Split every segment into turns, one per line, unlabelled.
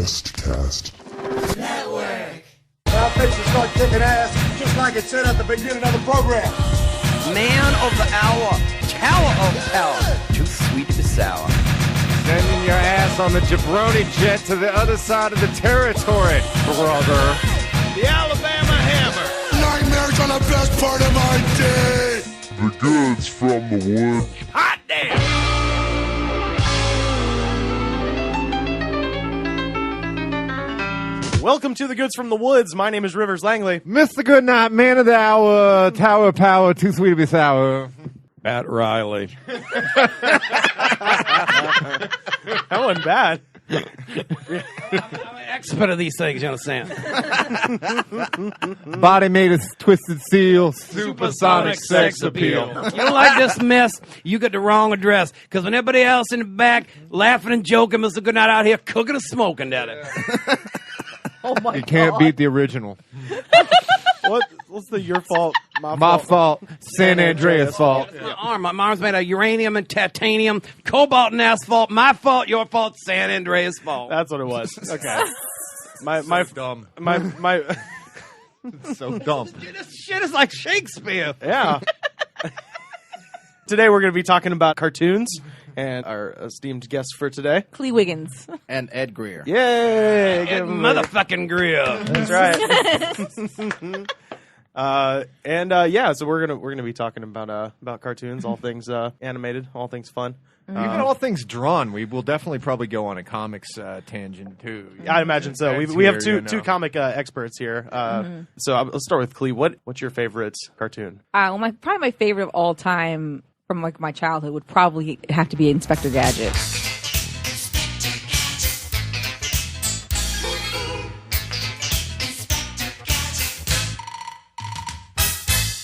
Westcast
Network.
Now fix to start kicking ass, just like it said at the beginning of the program.
Man of the hour, tower of power, too sweet to be sour.
Sending your ass on the jabroni jet to the other side of the territory, brother.
The Alabama Hammer.
Nightmares on the best part of my day. The goods from the wood.
Hot damn.
Welcome to the Goods from the Woods. My name is Rivers Langley.
Mr. Goodnight, man of the hour, tower of power, too sweet to be sour.
Matt Riley. That wasn't bad.
I'm an expert of these things, you understand?
Body made of twisted steel,
Supersonic sex appeal. You don't like this mess, you got the wrong address. Because when everybody else in the back laughing and joking, Mr. Goodnight out here cooking and smoking, daddy.
Oh my you can't beat the original.
What's the your fault,
my fault, San Andreas fault.
My arm. My arm's made of uranium and titanium, cobalt and asphalt. My fault, your fault, San Andreas fault.
That's what it was. Okay. My
dumb.
My
So dumb.
This shit is like Shakespeare.
Yeah. Today we're going to be talking about cartoons and our esteemed guest for today,
Klee Wiggins.
And Ed Greer.
Yay!
Ed motherfucking Greer.
That's right. So we're gonna be talking about cartoons, all things animated, all things fun.
Even all things drawn, we will definitely probably go on a comics tangent too.
I imagine so. We have two comic experts here. So let's start with Klee. What's your favorite cartoon?
Probably my favorite of all time from like my childhood would probably have to be Inspector Gadget.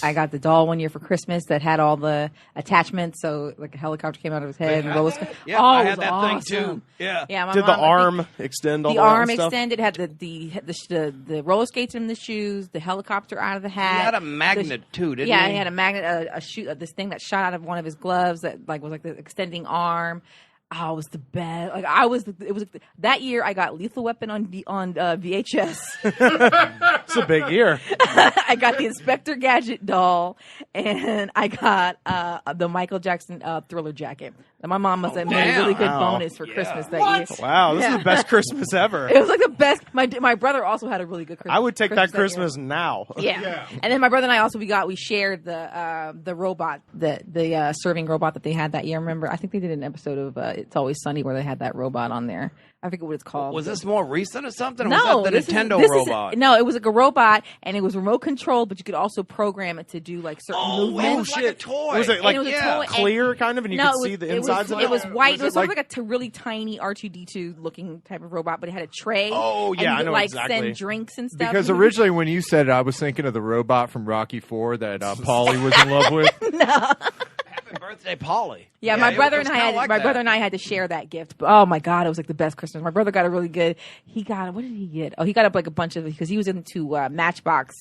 I got the doll one year for Christmas that had all the attachments, so like a helicopter came out of his head and roller skates.
Yeah, I had that thing too.
Yeah. My
Did
mom,
the arm extend all the
way? The arm
stuff?
extended. Had the roller skates in the shoes, the helicopter out of the hat.
He had a magnet too, didn't he?
Yeah, he had a magnet, this thing that shot out of one of his gloves that like was like the extending arm. Oh, it was the best. Like that year I got Lethal Weapon on VHS.
It's a big year.
I got the Inspector Gadget doll, and I got the Michael Jackson Thriller jacket. And my mom must have made a really good bonus for Christmas that year.
Wow, this is the best Christmas ever.
It was like the best. My brother also had a really good Christmas.
I would take that Christmas now.
Yeah. And then my brother and I also we shared the robot, the serving robot that they had that year. Remember, I think they did an episode of It's Always Sunny where they had that robot on there. I forget what it's called.
Was this more recent or something? Or
no,
was that the Nintendo robot?
No, it was like a robot, and it was remote controlled, but you could also program it to do like certain movements.
It was like a toy.
Was it like
toy,
clear kind of, and you could see the insides of it?
It was white. It was sort of like a really tiny R2-D2 looking type of robot, but it had a tray.
Oh, yeah,
and you
I
could,
know
like,
exactly.
send drinks and stuff.
Because originally when you said it, I was thinking of the robot from Rocky IV that Paulie was in love with.
No.
Happy birthday, Polly.
Yeah, my brother and I had to share that gift. But, oh my God, it was like the best Christmas. My brother got a really good. What did he get? Oh, he got like a bunch of, because he was into Matchbox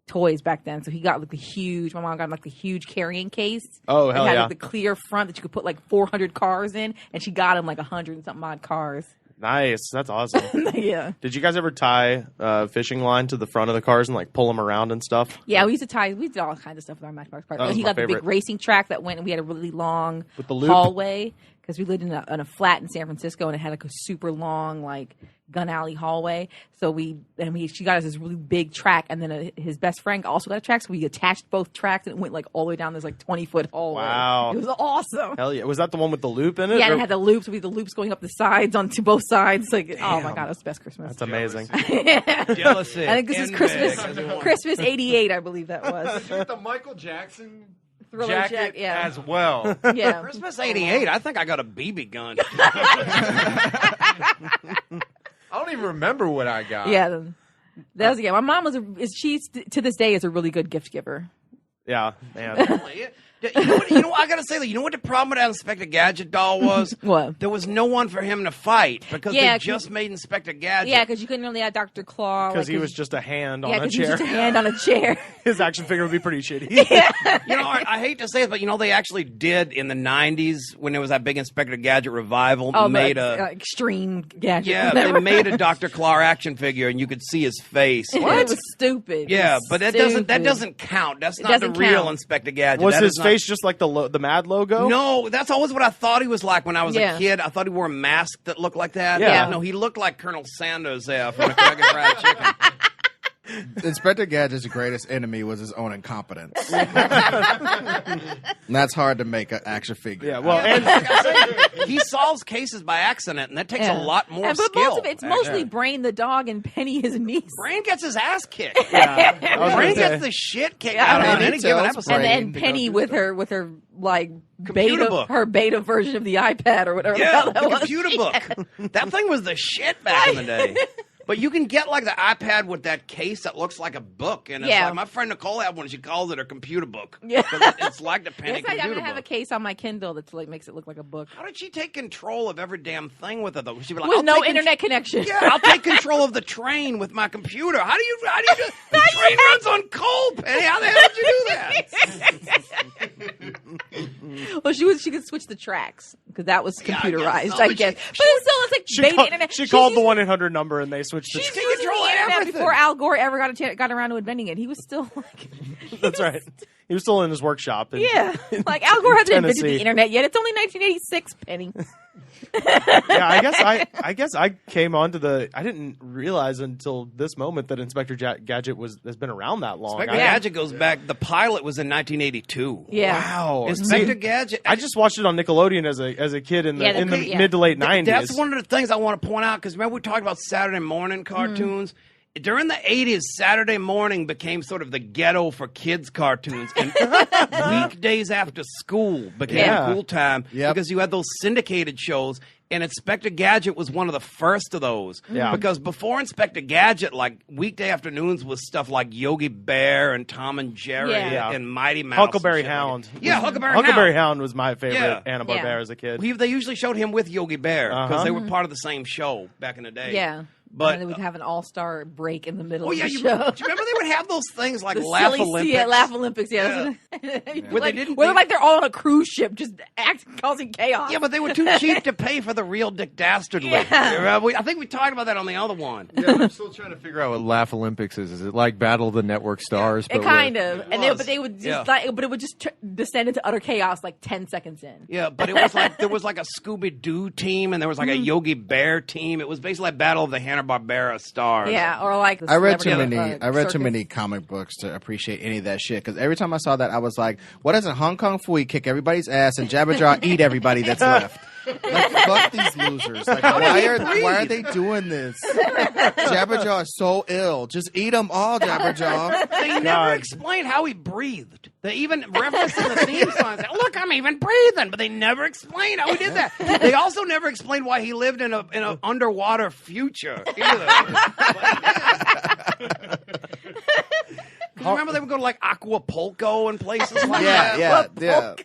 toys back then. So he got like the huge. My mom got like the huge carrying case.
Oh, hell
it had,
yeah!
Like, the clear front that you could put like 400 cars in, and she got him like 100 and something odd cars.
Nice, that's awesome.
Yeah.
Did you guys ever tie fishing line to the front of the cars and like pull them around and stuff?
Yeah, we did all kinds of stuff with our Matchbox cars. He got the big racing track that went, and we had a really long
with the loop
hallway because we lived in a flat in San Francisco, and it had like a super long like gun alley hallway. So she got us this really big track, and then his best friend also got a track. So we attached both tracks, and it went like all the way down this like 20-foot hallway.
Wow,
it was awesome.
Hell yeah! Was that the one with the loop in it?
Yeah, it had the loops. We had the loops going up the sides onto both sides. Like, damn. Oh my God, it was the best Christmas.
That's amazing.
Jealousy.
I think this is Christmas '88, I believe that was.
The Michael Jackson
Thriller
jacket
yeah.
as well.
Yeah.
Christmas '88. I think I got a BB gun.
I don't even remember what I got.
Yeah, that was My mom she to this day is a really good gift giver.
Yeah, man.
You know, I gotta say that. You know what the problem with that Inspector Gadget doll was?
What?
There was no one for him to fight because they just made Inspector Gadget.
Yeah, because you couldn't really have Dr. Claw.
Because he was just a hand on a
because he was
chair.
just a hand on a chair.
His action figure would be pretty shitty.
You know, I hate to say it, but you know they actually did in the '90s when there was that big Inspector Gadget revival. Made
extreme Gadget.
Yeah, they made a Dr. Claw action figure, and you could see his face.
It was stupid.
Yeah, but that doesn't count. That's not the real Inspector Gadget.
Was his face just like the Mad logo?
No, that's always what I thought he was like when I was a kid. I thought he wore a mask that looked like that.
Yeah.
No, he looked like Colonel Sanders there from the Kentucky Fried Chicken.
Inspector Gadget's greatest enemy was his own incompetence. And that's hard to make an action figure.
Yeah, well, and
he solves cases by accident, and that takes a lot more
but
skill.
Most of it's mostly Brain the dog and Penny his niece.
Brain gets his ass kicked.
Brain
gets the shit kicked out of him in any given episode.
And Penny with her like
Computer
beta version of the iPad or whatever.
Yeah,
the
the computer book. That thing was the shit back in the day. But you can get like the iPad with that case that looks like a book, and it's like my friend Nicole had one. She calls it her computer book. Yeah, it's like the penny computer book.
I'm gonna have a case on my Kindle that like makes it look like a book.
How did she take control of every damn thing with it though? She'd be like,
with no internet connection.
Yeah, I'll take control of the train with my computer. How do you do? The train runs on coal, Penny. How the hell did you do that?
Well, she could switch the tracks because that was computerized, I guess. But still, it's like beta internet.
She called the 1-800 number and they switched.
She used the internet before Al Gore ever got around to inventing it. He was still like.
That's right. He was still in his workshop.
Like Al Gore hasn't invented the internet yet. It's only 1986, Penny.
Yeah, I guess I came onto I didn't realize until this moment that Inspector Gadget has been around that long.
Inspector Gadget goes back. The pilot was in 1982.
Yeah.
Wow.
Inspector Gadget.
I just watched it on Nickelodeon as a kid in the mid to late 90s.
That's one of the things I want to point out because remember we talked about Saturday morning cartoons. During the 80s, Saturday morning became sort of the ghetto for kids cartoons. And weekdays after school became a cool time because you had those syndicated shows. And Inspector Gadget was one of the first of those. Yeah. Because before Inspector Gadget, like weekday afternoons was stuff like Yogi Bear and Tom and Jerry and Mighty Mouse.
Huckleberry Hound. Huckleberry Hound was my favorite Hanna-Barbera as a kid.
They usually showed him with Yogi Bear because they were part of the same show back in the day.
Yeah.
But
they would have an all-star break in the middle of the
show.
Do
you remember they would have those things like Laugh Olympics?
Yeah, Laugh Olympics, where
they're
like they're all on a cruise ship just causing chaos.
Yeah, but they were too cheap to pay for the real Dick Dastardly. I think we talked about that on the other one.
Yeah, I'm still trying to figure out what Laugh Olympics is. Is it like Battle of the Network Stars?
It kind of. But they would just but it would just descend into utter chaos like 10 seconds in.
Yeah, but it was like there was like a Scooby-Doo team and there was like a Yogi Bear team. It was basically like Battle of the Hanna-Barbera Stars.
Yeah, or like
I read too many comic books to appreciate any of that shit. Because every time I saw that, I was like, "What doesn't Hong Kong Fooey kick everybody's ass and Jabba Jaw eat everybody that's left?" Like, fuck these losers. Like, why are they doing this? Jabba Jaw is so ill. Just eat them all, Jabba Jaw.
They never explained how he breathed. They even referenced in the theme song, "Look, I'm even breathing," but they never explained how he did that. They also never explained why he lived in an underwater future either. Remember they would go to like Acapulco and places like that?
Yeah.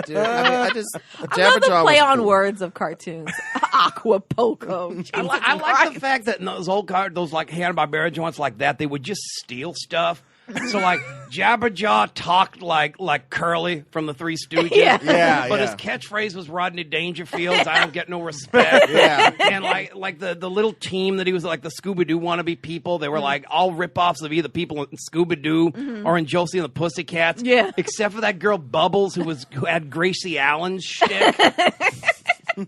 Dude, I
love the play on words of cartoons. Acapulco.
I like the fact that in those old those like Hanna-Barbera joints like that, they would just steal stuff. So like Jabba Jaw talked like Curly from the Three Stooges. But his catchphrase was Rodney Dangerfield's "I don't get no respect." And like the little team that he was like the Scooby-Doo wannabe people, they were like all rip-offs of either people in Scooby-Doo or in Josie and the Pussycats. Yeah. Except for that girl Bubbles who had Gracie Allen's shtick.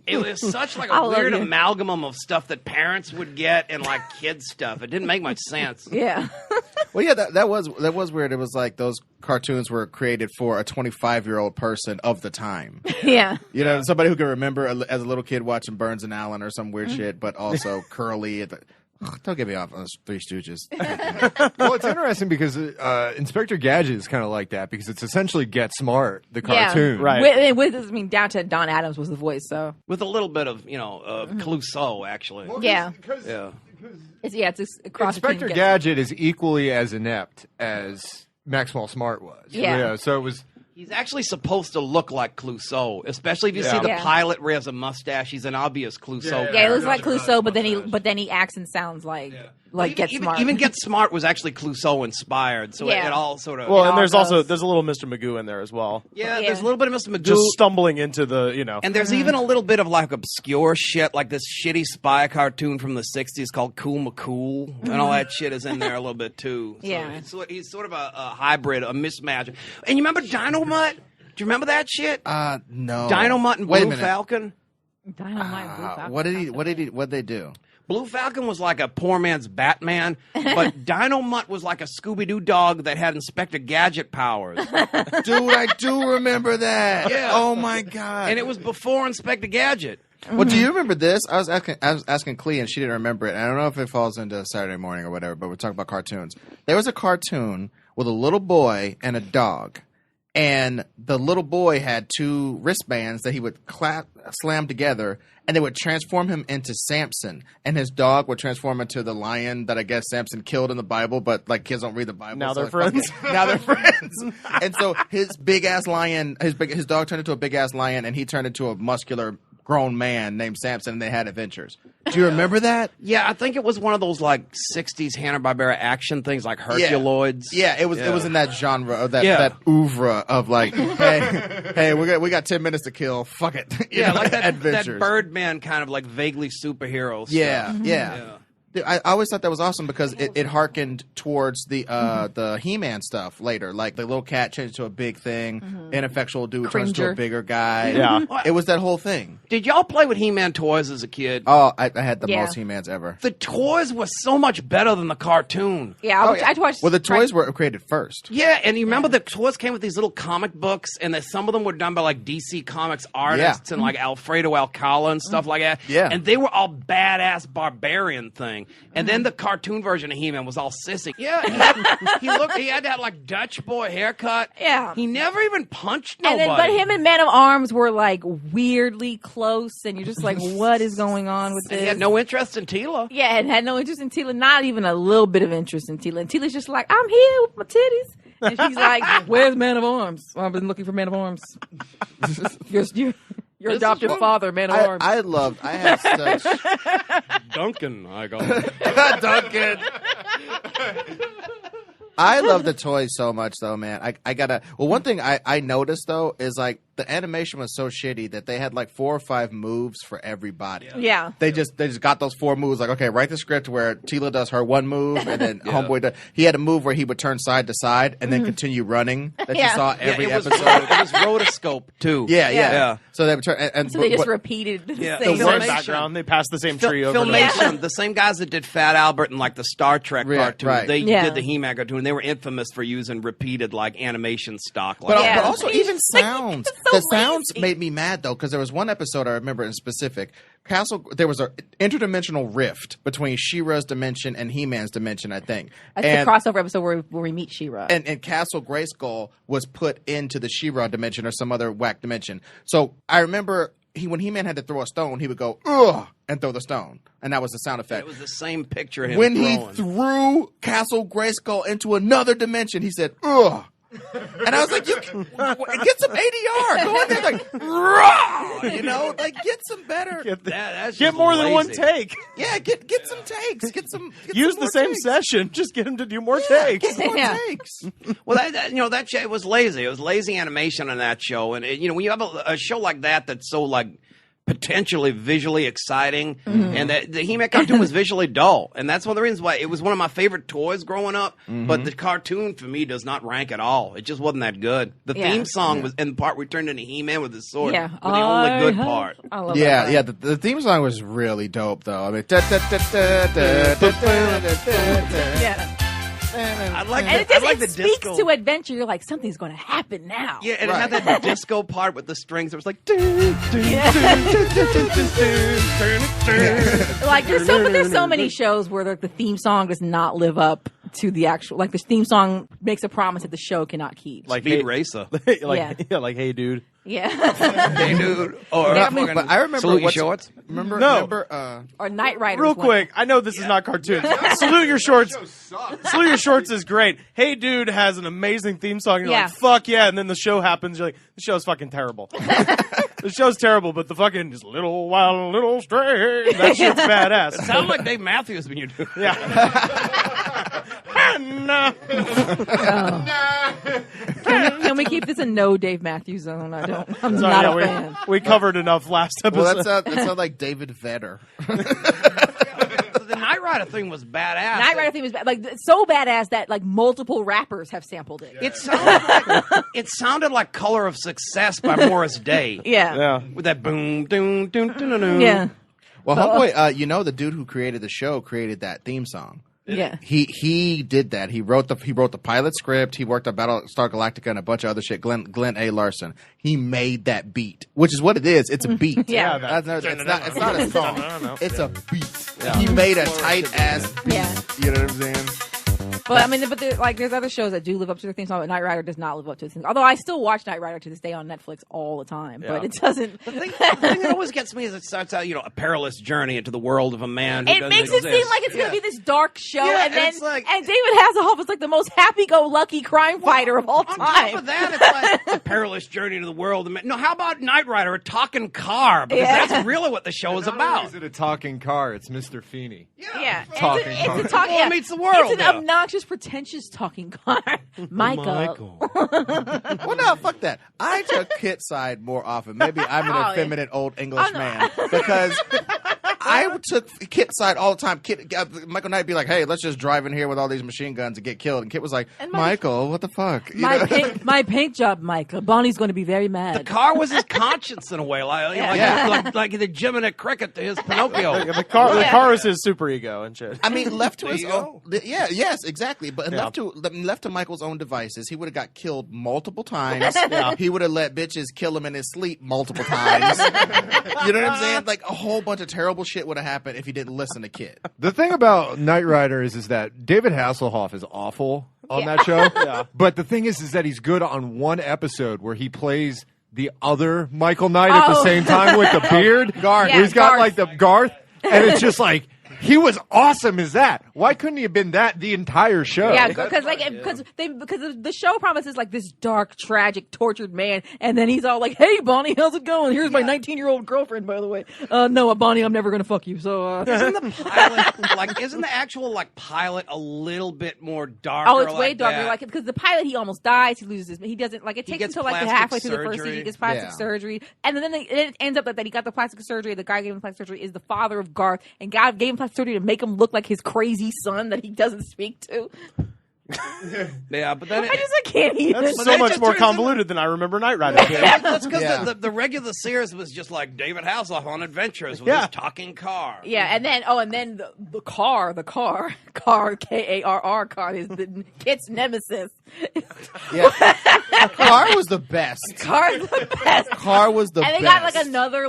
It was such like a weird amalgam of stuff that parents would get and like kids stuff. It didn't make much sense.
Yeah.
Well, yeah, that was weird. It was like those cartoons were created for a 25-year-old person of the time.
Yeah.
You know, somebody who can remember as a little kid watching Burns and Allen or some weird shit, but also Curly. Don't get me off on those Three Stooges.
Well, it's interesting because Inspector Gadget is kind of like that because it's essentially Get Smart, the cartoon.
Right.
Down to Don Adams was the voice, so.
With a little bit of, Clouseau, actually.
Well,
It's across
Inspector Gadget is equally as inept as Maxwell Smart was.
Yeah.
So it was
He's actually supposed to look like Clouseau, especially if you see the pilot where he has a mustache. He's an obvious Clouseau.
Yeah, he looks like Clouseau, but then he acts and sounds like Get Smart.
Even Get Smart was actually Clouseau inspired, so it all sort of.
Well, and there's a little Mr. Magoo in there as well.
Yeah, there's a little bit of Mr. Magoo
just stumbling into the
And there's even a little bit of like obscure shit, like this shitty spy cartoon from the '60s called Cool McCool, and all that shit is in there a little bit too. So he's sort of a hybrid, a mismatch. And you remember Dynamite? Do you remember that shit?
No.
Dynamite and Blue Falcon.
Dynamite and Blue Falcon.
What'd they do?
Blue Falcon was like a poor man's Batman, but Dynamite was like a Scooby-Doo dog that had Inspector Gadget powers.
Dude, I do remember that.
Yeah.
Oh my god.
And it was before Inspector Gadget.
Well, do you remember this? I was asking Clee, and she didn't remember it. And I don't know if it falls into Saturday morning or whatever, but we're talking about cartoons. There was a cartoon with a little boy and a dog. And the little boy had 2 wristbands that he would slam together, and they would transform him into Samson. And his dog would transform into the lion that I guess Samson killed in the Bible, but like kids don't read the Bible.
Now they're friends.
Now they're friends. And so his big ass lion, his dog turned into a big ass lion, and he turned into a muscular grown man named Samson, and they had adventures. Do you remember that?
Yeah, I think it was one of those like '60s Hanna-Barbera action things, like Herculoids.
Yeah, it was in that genre of that oeuvre of like, hey, we got 10 minutes to kill. Fuck it.
Like that
adventures.
Birdman kind of like vaguely superhero stuff.
Yeah. I always thought that was awesome because it harkened towards the He-Man stuff later. Like the little cat changed to a big thing, ineffectual dude turns to a bigger guy.
Yeah.
It was that whole thing.
Did y'all play with He-Man toys as a kid?
Oh, I had the most He-Mans ever.
The toys were so much better than the cartoon.
I'd watch.
Well, the toys were created first.
Yeah, and you remember the toys came with these little comic books, and that some of them were done by like DC Comics artists and like Alfredo Alcala and stuff like that.
Yeah.
And they were all badass barbarian thing. And then the cartoon version of He-Man was all sissy. Yeah, he had that like Dutch boy haircut.
Yeah.
He never even punched nobody.
But him and Man of Arms were like weirdly close, and you're just like, what is going on with this?
He had no interest in Tila.
Yeah, and had no interest in Tila, not even a little bit of interest in Tila. And Tila's just like, I'm here with my titties. And she's like, where's Man of Arms? Well, I've been looking for Man of Arms. Your adopted father, Man of Arms.
I had such...
Duncan, I got
Duncan. I love the toys so much, though, man. I gotta... Well, one thing I noticed, though, is like the animation was so shitty that they had like 4 or 5 moves for everybody.
Yeah.
They just got those 4 moves. Like, okay, write the script where Tila does her one move, and then Homeboy does... He had a move where he would turn side to side and then continue running that you saw every episode.
It was rotoscope, too.
Yeah. So they would turn...
So they just repeated the same
the background. They passed the same tree over.
Filmation, the same guys that did Fat Albert and like the Star Trek cartoon, they did the He-Man cartoon. They were infamous for using repeated like animation stock. Like
but also even sounds. The sounds made me mad though, because there was one episode I remember in specific. There was an interdimensional rift between She-Ra's dimension and He-Man's dimension, I think.
That's the crossover episode where we meet She-Ra.
And Castle Grayskull was put into the She-Ra dimension or some other whack dimension. So I remember when He-Man had to throw a stone, he would go, ugh, and throw the stone. And that was the sound effect.
It was the same picture of him
when
throwing.
He threw Castle Grayskull into another dimension, he said, ugh. And I was like, get some ADR. Go in there like, rah! Like get some better.
Get more than one take.
Yeah, get some takes.
Use the same session. Just get him to do more takes.
Get more takes.
Well, that show, it was lazy. It was lazy animation on that show. And when you have a show like that that's so like potentially visually exciting, and the He-Man cartoon was visually dull, and that's one of the reasons why it was one of my favorite toys growing up. But the cartoon for me does not rank at all. It just wasn't that good. The theme song was in the part where he turned into He-Man with his sword. Was the only good part.
I love that.
The theme song was really dope, though. I mean,
I like
it
the
speaks
disco.
to adventure. You're like, something's going to happen now.
Yeah, and it had that disco part with the strings. It was like,
like there's so many shows where the theme song does not live up to the actual, like the theme song makes a promise that the show cannot keep.
Like
Speed Racer.
like Hey Dude.
Yeah.
Hey, dude. Or
But I remember
Salute Your Shorts.
Remember
or Knight Rider.
Real quick, I know this is not cartoons. Salute Your Shorts. Salute Your Shorts is great. Hey Dude has an amazing theme song. And you're like, fuck yeah. And then the show happens. You're like, the show's fucking terrible. The show's terrible, but the fucking just little wild little stray. That shit's badass.
It sounds like Dave Matthews when you do it.
Yeah.
Can we keep this a no Dave Matthews zone? I'm
Sorry,
not a fan.
We covered enough last episode.
Well, that sounds like David Vedder.
The Knight Rider thing was badass.
Knight Rider theme is like so badass that like multiple rappers have sampled it.
It sounded like "Color of Success" by Morris Day.
Yeah.
With that boom, doom, doom, doom, doom.
Yeah.
Well, homeboy, the dude who created the show created that theme song.
Yeah.
He did that. He wrote the pilot script. He worked on Battlestar Galactica and a bunch of other shit. Glenn A. Larson. He made that beat, which is what it is. It's a beat.
Yeah.
It's not a song. It's a beat. Yeah. He made a tight ass beat.
Yeah.
You know what I'm saying?
But I mean, there's other shows that do live up to their theme song, but Knight Rider does not live up to the theme. Although I still watch Knight Rider to this day on Netflix all the time, but it doesn't.
The thing that always gets me is it starts out, a perilous journey into the world of a man.
It makes it seem like it's going to be this dark show, and then
it's like,
and David Hasselhoff is like the most happy-go-lucky crime fighter of all time.
On top of that, it's like a perilous journey into the world. No, how about Knight Rider, a talking car? Because that's really what the show is about.
Is it a talking car? It's Mr. Feeney.
Yeah.
Talking car.
It
meets the world.
It's an obnoxious, pretentious talking car. Michael.
Well, no, fuck that. I took Kit's side more often. Maybe I'm an effeminate old English man because I took Kit's side all the time. Michael Knight would be like, "Hey, let's just drive in here with all these machine guns and get killed." And Kit was like, "Michael, what the fuck?"
My paint job, Michael. Bonnie's going to be very mad.
The car was his conscience in a way, like the Jiminy Cricket to his Pinocchio.
The car is his super ego and shit.
I mean, left to his own. Yes, exactly. But left to Michael's own devices, he would have got killed multiple times. He would have let bitches kill him in his sleep multiple times. You know what I'm saying? Like a whole bunch of terrible shit would have happened if he didn't listen to Kit.
The thing about Knight Rider is that David Hasselhoff is awful on that show. But the thing is that he's good on one episode where he plays the other Michael Knight at the same time with the beard.
Garth.
Where he's got like the Garth. And it's just like, he was awesome as that. Why couldn't he have been that the entire show?
Yeah, because the show promises like this dark, tragic, tortured man, and then he's all like, "Hey, Bonnie, how's it going? Here's my 19-year-old girlfriend, by the way. No, Bonnie, I'm never gonna fuck you." So
isn't the pilot isn't the actual pilot a little bit more dark?
Oh, it's way darker. Because the pilot, he almost dies. He loses. He doesn't it takes until halfway through the first season. He gets plastic surgery, and then it ends up that he got the plastic surgery. The guy gave him plastic surgery is the father of Garth, and God gave him plastic surgery to make him look like his crazy son that he doesn't speak to.
Yeah, but then
I can't even.
That's so much more convoluted than I remember Knight Rider.
That's because the regular series was just like David Hasselhoff on adventures with his talking car.
Yeah, and then the car, Karr, car is Kit's nemesis.
Yeah, Car was the best.
Car's the best.
Car was the best.
And they got another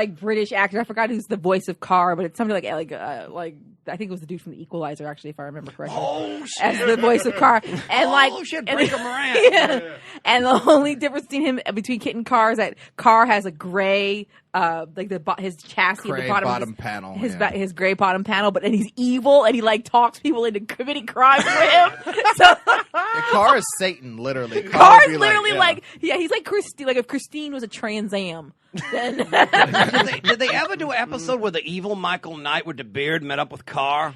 British actor. I forgot who's the voice of Carr, but it's somebody like I think it was the dude from The Equalizer, actually, if I remember correctly.
Oh shit!
As the voice of Carr, and
shit, Breaker Moran.
Yeah. And the only difference between Kit and Carr is that Carr has a gray, his chassis
gray
at the
bottom panel,
his gray bottom panel, but then he's evil and he talks people into committing crimes for him. So
Carr is Satan, literally.
Carr is literally he's like Christine. Like if Christine was a Trans Am. Then
did they ever do an episode where the evil Michael Knight with the beard met up with Carr?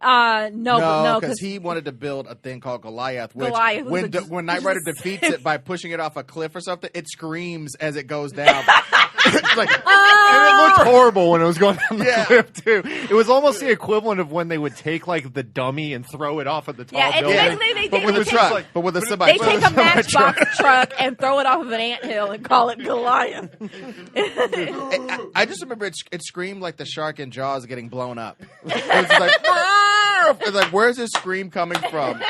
No,
because he wanted to build a thing called Goliath. Which when Knight Rider defeats it by pushing it off a cliff or something, it screams as it goes down. It's like,
and it looked horrible when it was going down the cliff too. It was almost the equivalent of when they would take the dummy and throw it off of the tall building.
But
with a truck. But with a semi.
They take a Matchbox truck and throw it off of an anthill and call it Goliath.
I just remember it screamed like the shark in Jaws getting blown up. It was like, it's like, where's this scream coming from?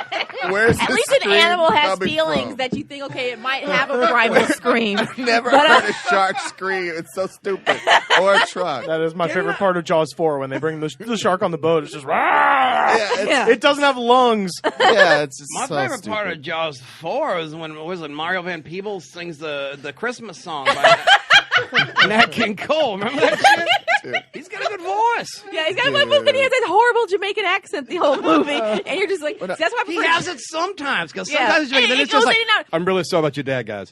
Where's
At
the
least an
scream
animal has
coming
feelings
from?
that you think, okay, it might have a primal scream.
Never
But,
heard a shark scream. It's so stupid. Or a truck.
That is my favorite part of Jaws 4 when they bring the shark on the boat. It's just
Yeah,
it doesn't have lungs.
yeah, it's just
My
so
favorite
stupid.
part of Jaws 4 is when Mario Van Peebles sings the Christmas song by Nat King Cole. Remember that shit? He's got a good voice.
yeah, he's got one movie. He has that horrible Jamaican accent the whole movie, and you're just like, that's why I
He
prefer-
has it sometimes because
Yeah.
sometimes then
It
it's
goes
just like
in and out.
I'm really sorry about your dad, guys.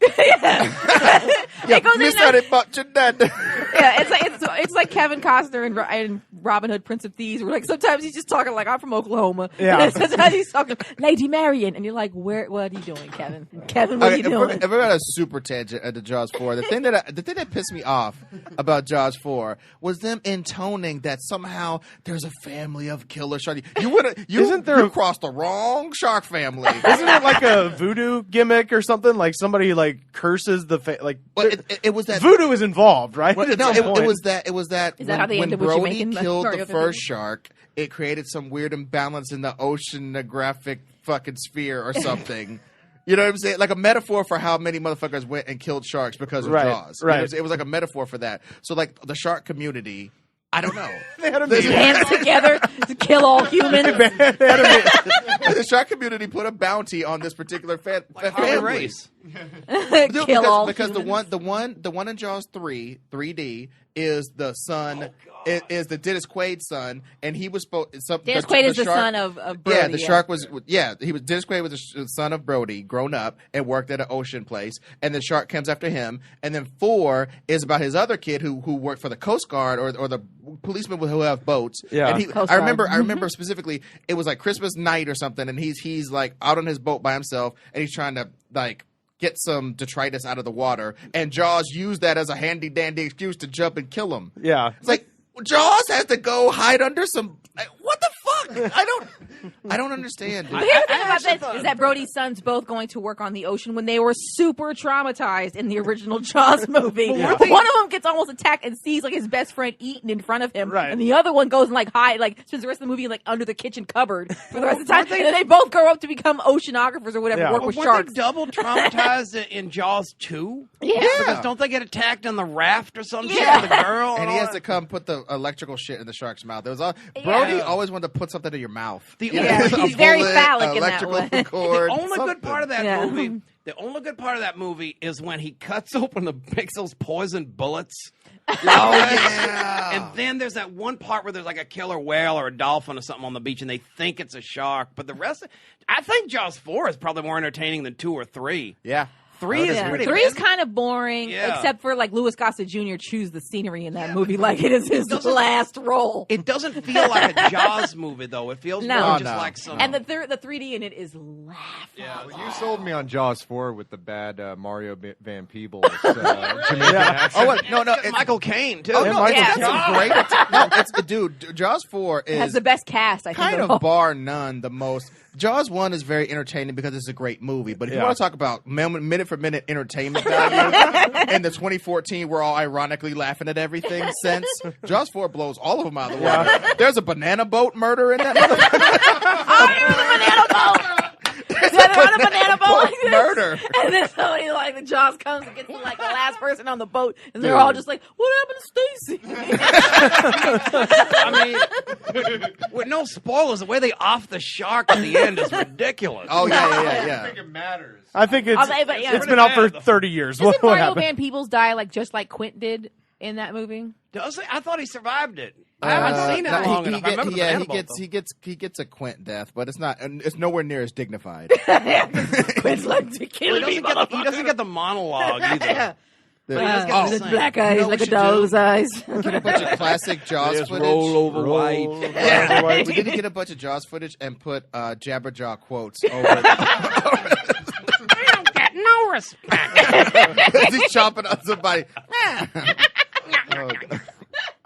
Yeah,
It goes in
miss
and out.
that about your dad.
Yeah, it's like Kevin Costner and Robin Hood, Prince of Thieves. Where like sometimes he's just talking like I'm from Oklahoma.
Yeah.
And then sometimes he's talking Lady Marion, and you're like, what are you doing, Kevin? Kevin, what are you doing?
If we're at a super tangent at the Jaws 4, the thing that pissed me off about Jaws 4 was them intoning that somehow there's a family of killer sharks. You crossed the wrong shark family.
Isn't it like a voodoo gimmick or something? Like somebody like curses the
Well, it was that
voodoo is involved, right?
Well,
At
no,
some
it
point.
was that. It was that
Is that how they
when
ended with
Brody
Jamaican
killed
Mario
the
Van
first
Peebles?
shark, it created some weird imbalance in the oceanographic fucking sphere or something. You know what I'm saying? Like a metaphor for how many motherfuckers went and killed sharks because of
Right,
Jaws. You know what I'm
right.
saying? It was like a metaphor for that. So like the shark community, I don't know.
They had a meeting.
Hands together to kill all humans.
The shark community put a bounty on this particular
Harley
family.
Race.
No,
Kill all
because
humans.
the one in Jaws 3D is the son is the Dennis Quaid's son, and he was supposed.
Dennis Quaid is the son of Brody.
Yeah, the shark was. Yeah, he was. Dennis Quaid was the son of Brody, grown up, and worked at an ocean place. And the shark comes after him. And then 4 is about his other kid who worked for the Coast Guard or the policemen who have boats.
Yeah.
And
Coast
I
Guard.
remember specifically. It was like Christmas night or something, and he's like out on his boat by himself, and he's trying to like get some detritus out of the water. And Jaws used that as a handy dandy excuse to jump and kill him.
Yeah.
It's like Jaws has to go hide under some. What the fuck? I don't understand. Dude.
But here's the thing about that is that Brody's sons both going to work on the ocean when they were super traumatized in the original Jaws movie. One of them gets almost attacked and sees like his best friend eaten in front of him,
Right.
and the other one goes and like hide, like spends the rest of the movie like under the kitchen cupboard for the rest of the time. And then they both grow up to become oceanographers or whatever,
Yeah.
work
Well,
with
weren't
sharks.
they double traumatized in Jaws 2?
Yeah.
Because don't they get attacked on the raft or some shit
Yeah.
with the girl?
And he
all
has
that?
to come put the electrical shit in the shark's mouth. There was all, Brody always wanted to put something in your mouth.
Yeah,
A
he's very
bullet,
phallic in that
electrical
way.
cord,
The only
something.
good part of that
Yeah.
movie, the only good part of that movie is when he cuts open makes those poison bullets.
Oh yeah.
And then there's that one part where there's like a killer whale or a dolphin or something on the beach, and they think it's a shark. But the rest, I think Jaws 4 is probably more entertaining than 2 or 3.
Yeah.
3 is
Yeah.
pretty.
3 is kind of boring,
Yeah.
except for like Louis Gossett Jr. chews the scenery in that movie like it is his last role.
It doesn't feel like a Jaws movie though. It feels
No.
more
Oh,
just
no.
like some.
And the 3D in it is laughable.
Well, you sold me on Jaws 4 with the bad Mario Van Peebles Jamaican accent.
Oh wait, no,
It's Michael Caine too.
Oh, no,
Michael
that's
Caine.
a great. No, it's dude. Jaws 4
It has
is
the best cast, I think.
kind
of all.
of bar none the most. Jaws 1 is very entertaining because it's a great movie. But if you
Yeah.
want to talk about minute for minute entertainment value in the 2014, we're all ironically laughing at everything since Jaws 4 blows all of them out of the water. There's a banana boat murder in that
Oh, there's a banana boat! They're on a banana boat like this.
murder.
And then somebody, like, the Jaws comes and gets to, like, the last person on the boat, and they're
Dude.
all just like, what happened to Stacy?
I mean, with no spoilers, the way they off the shark at the end is ridiculous.
Oh yeah.
it matters.
I think it's
But, yeah.
it's been out for 30 years.
Doesn't
What
Mario
happened?
Van Peebles die, like, just like Quint did in that movie?
Does it? I thought he survived it. I haven't seen it long enough. I remember the banana boat, though.
he gets a Quint death, but it's nowhere near as dignified.
Quint's like, to kill
He
me,
doesn't get the monologue either.
Yeah.
The-
But he does get
oh,
the
With
same.
black eyes,
You know
like a
what we should
doll's
do?
eyes.
Get a bunch of classic Jaws
Just
footage.
roll over white.
Yeah, we need to get a bunch of Jaws footage and put Jabberjaw quotes over it.
I don't get no respect.
As he's chomping on somebody. Oh,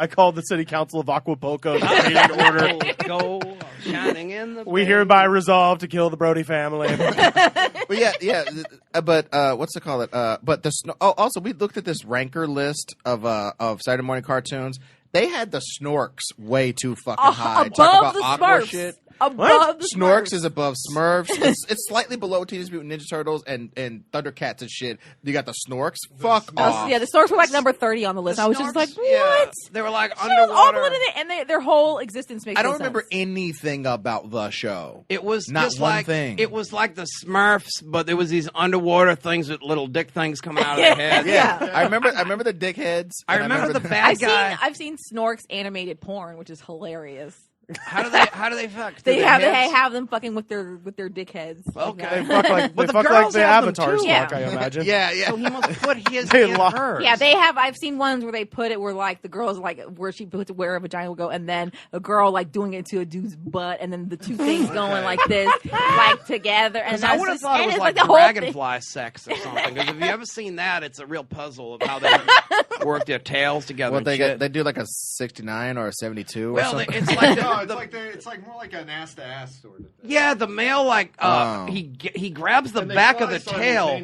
I called the city council of Acapulco to create an order.
Go shining in the
We hereby resolve to kill the Brody family.
but yeah. But what's to call it? But the also we looked at this ranker list of Saturday morning cartoons. They had the snorks way too fucking high. Talk
above
about
the
aqua
Smurfs.
shit.
above the
Snorks is above Smurfs. It's slightly below Teenage Mutant Ninja Turtles and Thundercats and shit. You got the Snorks. Fuck off.
Yeah, the Snorks were like number 30 on the list. I was just like, what?
Yeah, they were like
All
underwater.
in it, and their whole existence makes
I don't
no
remember
sense.
anything about the show.
It was
Not
just
one
like
thing.
It was like the Smurfs, but there was these underwater things with little dick things coming out of their heads.
Yeah. I remember the dickheads.
I
and
remember the bad guy.
I've seen Snorks animated porn, which is hilarious.
How do they fuck? Do
They
have
have them fucking with their dickheads.
Okay.
They fuck like
But the
the
girls have them
avatars
too.
fuck, I imagine.
Yeah.
So he must put his
They
in
lock-
hers.
Yeah, they have. I've seen ones where they put it where like the girl's like where she puts where a vagina will go, and then a girl like doing it to a dude's butt, and then the two things going like this, like together. And
I would have thought it was like
the whole thing.
dragonfly sex or something. Because if you ever seen that, it's a real puzzle of how they work their tails together.
Well,
and
they
shit.
they do like a 69 or a 72 or
Well,
something.
it's like
No, it's like more like an ass to ass sort of thing.
yeah, the male like he grabs the back of the tail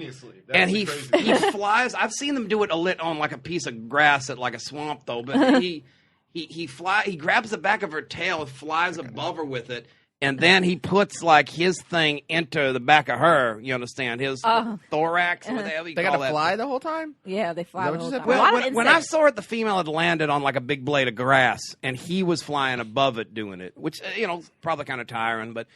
and he flies. I've seen them do it on like a piece of grass at like a swamp though, but he grabs the back of her tail and flies above her with it. And then he puts like his thing into the back of her. You understand his thorax? Whatever you
They
call
gotta
that.
fly the whole time.
Yeah, they fly.
Is that
The
what
whole
you said?
time.
Well,
A lot of
when I
insects.
saw it, the female had landed on like a big blade of grass, and he was flying above it doing it, which probably kind of tiring. But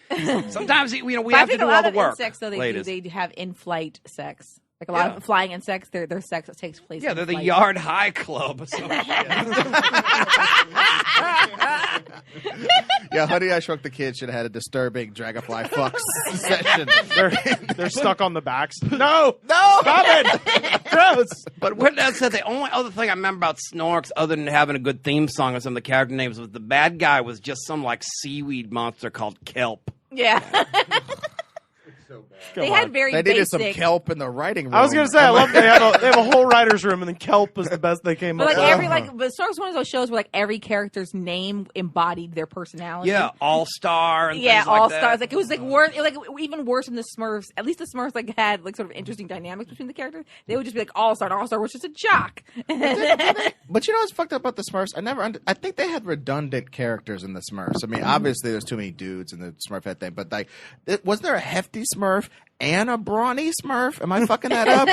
sometimes we
But
have
I
to
think
do
a
all
lot
the
of
work.
insects, though,
ladies.
they have in-flight sex. Like a lot of flying insects, their sex takes place.
Yeah,
in
they're the
flight.
Yard High Club or something.
Yeah, Honey, I Shrunk the Kids should have had a disturbing dragonfly fuck session.
They're stuck on the backs. No! Stop it! Gross!
But what that said, the only other thing I remember about Snorks, other than having a good theme song or some of the character names, was the bad guy was just some like seaweed monster called Kelp.
Yeah. They had very
They needed some
basic.
kelp in the writing room.
I was gonna say, I love they have a whole writer's room, and then kelp was the best they came
But
up
like
with.
but Star Wars was one of those shows where like every character's name embodied their personality.
Yeah, All Star and
Yeah,
things like
all
that.
stars. Like it was like worse, like even worse than the Smurfs. At least the Smurfs like had like sort of interesting dynamics between the characters. They would just be like All Star, and All Star was just a jock.
But you know what's fucked up about the Smurfs? I think they had redundant characters in the Smurfs. I mean, obviously there's too many dudes in the Smurfette thing, but like, was there a hefty Smurf and a brawny Smurf? Am I fucking that up?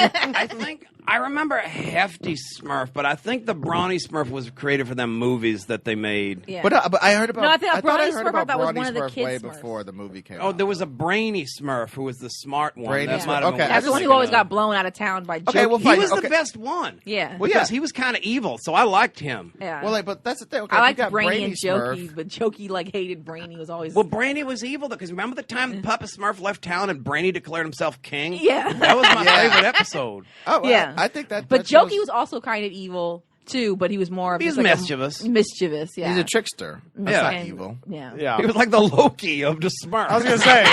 I remember a hefty Smurf, but I think the brawny Smurf was created for them movies that they made.
Yeah.
But I heard about.
No, I think
thought
Brawny
I heard
Smurf,
about
that was
Brawny
one of the
Smurf
kids'
way
Smurfs.
before the movie came
Oh,
out.
there was a brainy Smurf who was the smart one.
Brainy
That
Smurf.
might have been
Okay.
what
That's
I
the one
was
who always
thinking
got blown out of town by Jokey.
Okay, well,
of.
fine.
He was
Okay.
the best one.
Yeah.
Well,
Because
yeah.
he was kind of evil, so I liked him.
Yeah.
Well, like, but that's the thing. Okay,
I
if you
liked
got
Brainy and
Smurf,
Jokey, but Jokey like hated Brainy. Was always
Well, Brainy was evil because remember the time Papa Smurf left town and Brainy declared himself king?
Yeah.
That was my favorite episode.
Oh, well,
Yeah.
I think that.
But
that shows-
Jokey was also kind of evil too, but he was more of
He was
just like
mischievous.
Mischievous, yeah.
He's a trickster. That's
Yeah.
not
And-
evil.
Yeah.
Yeah.
He was like the Loki of the Smurfs.
I was gonna say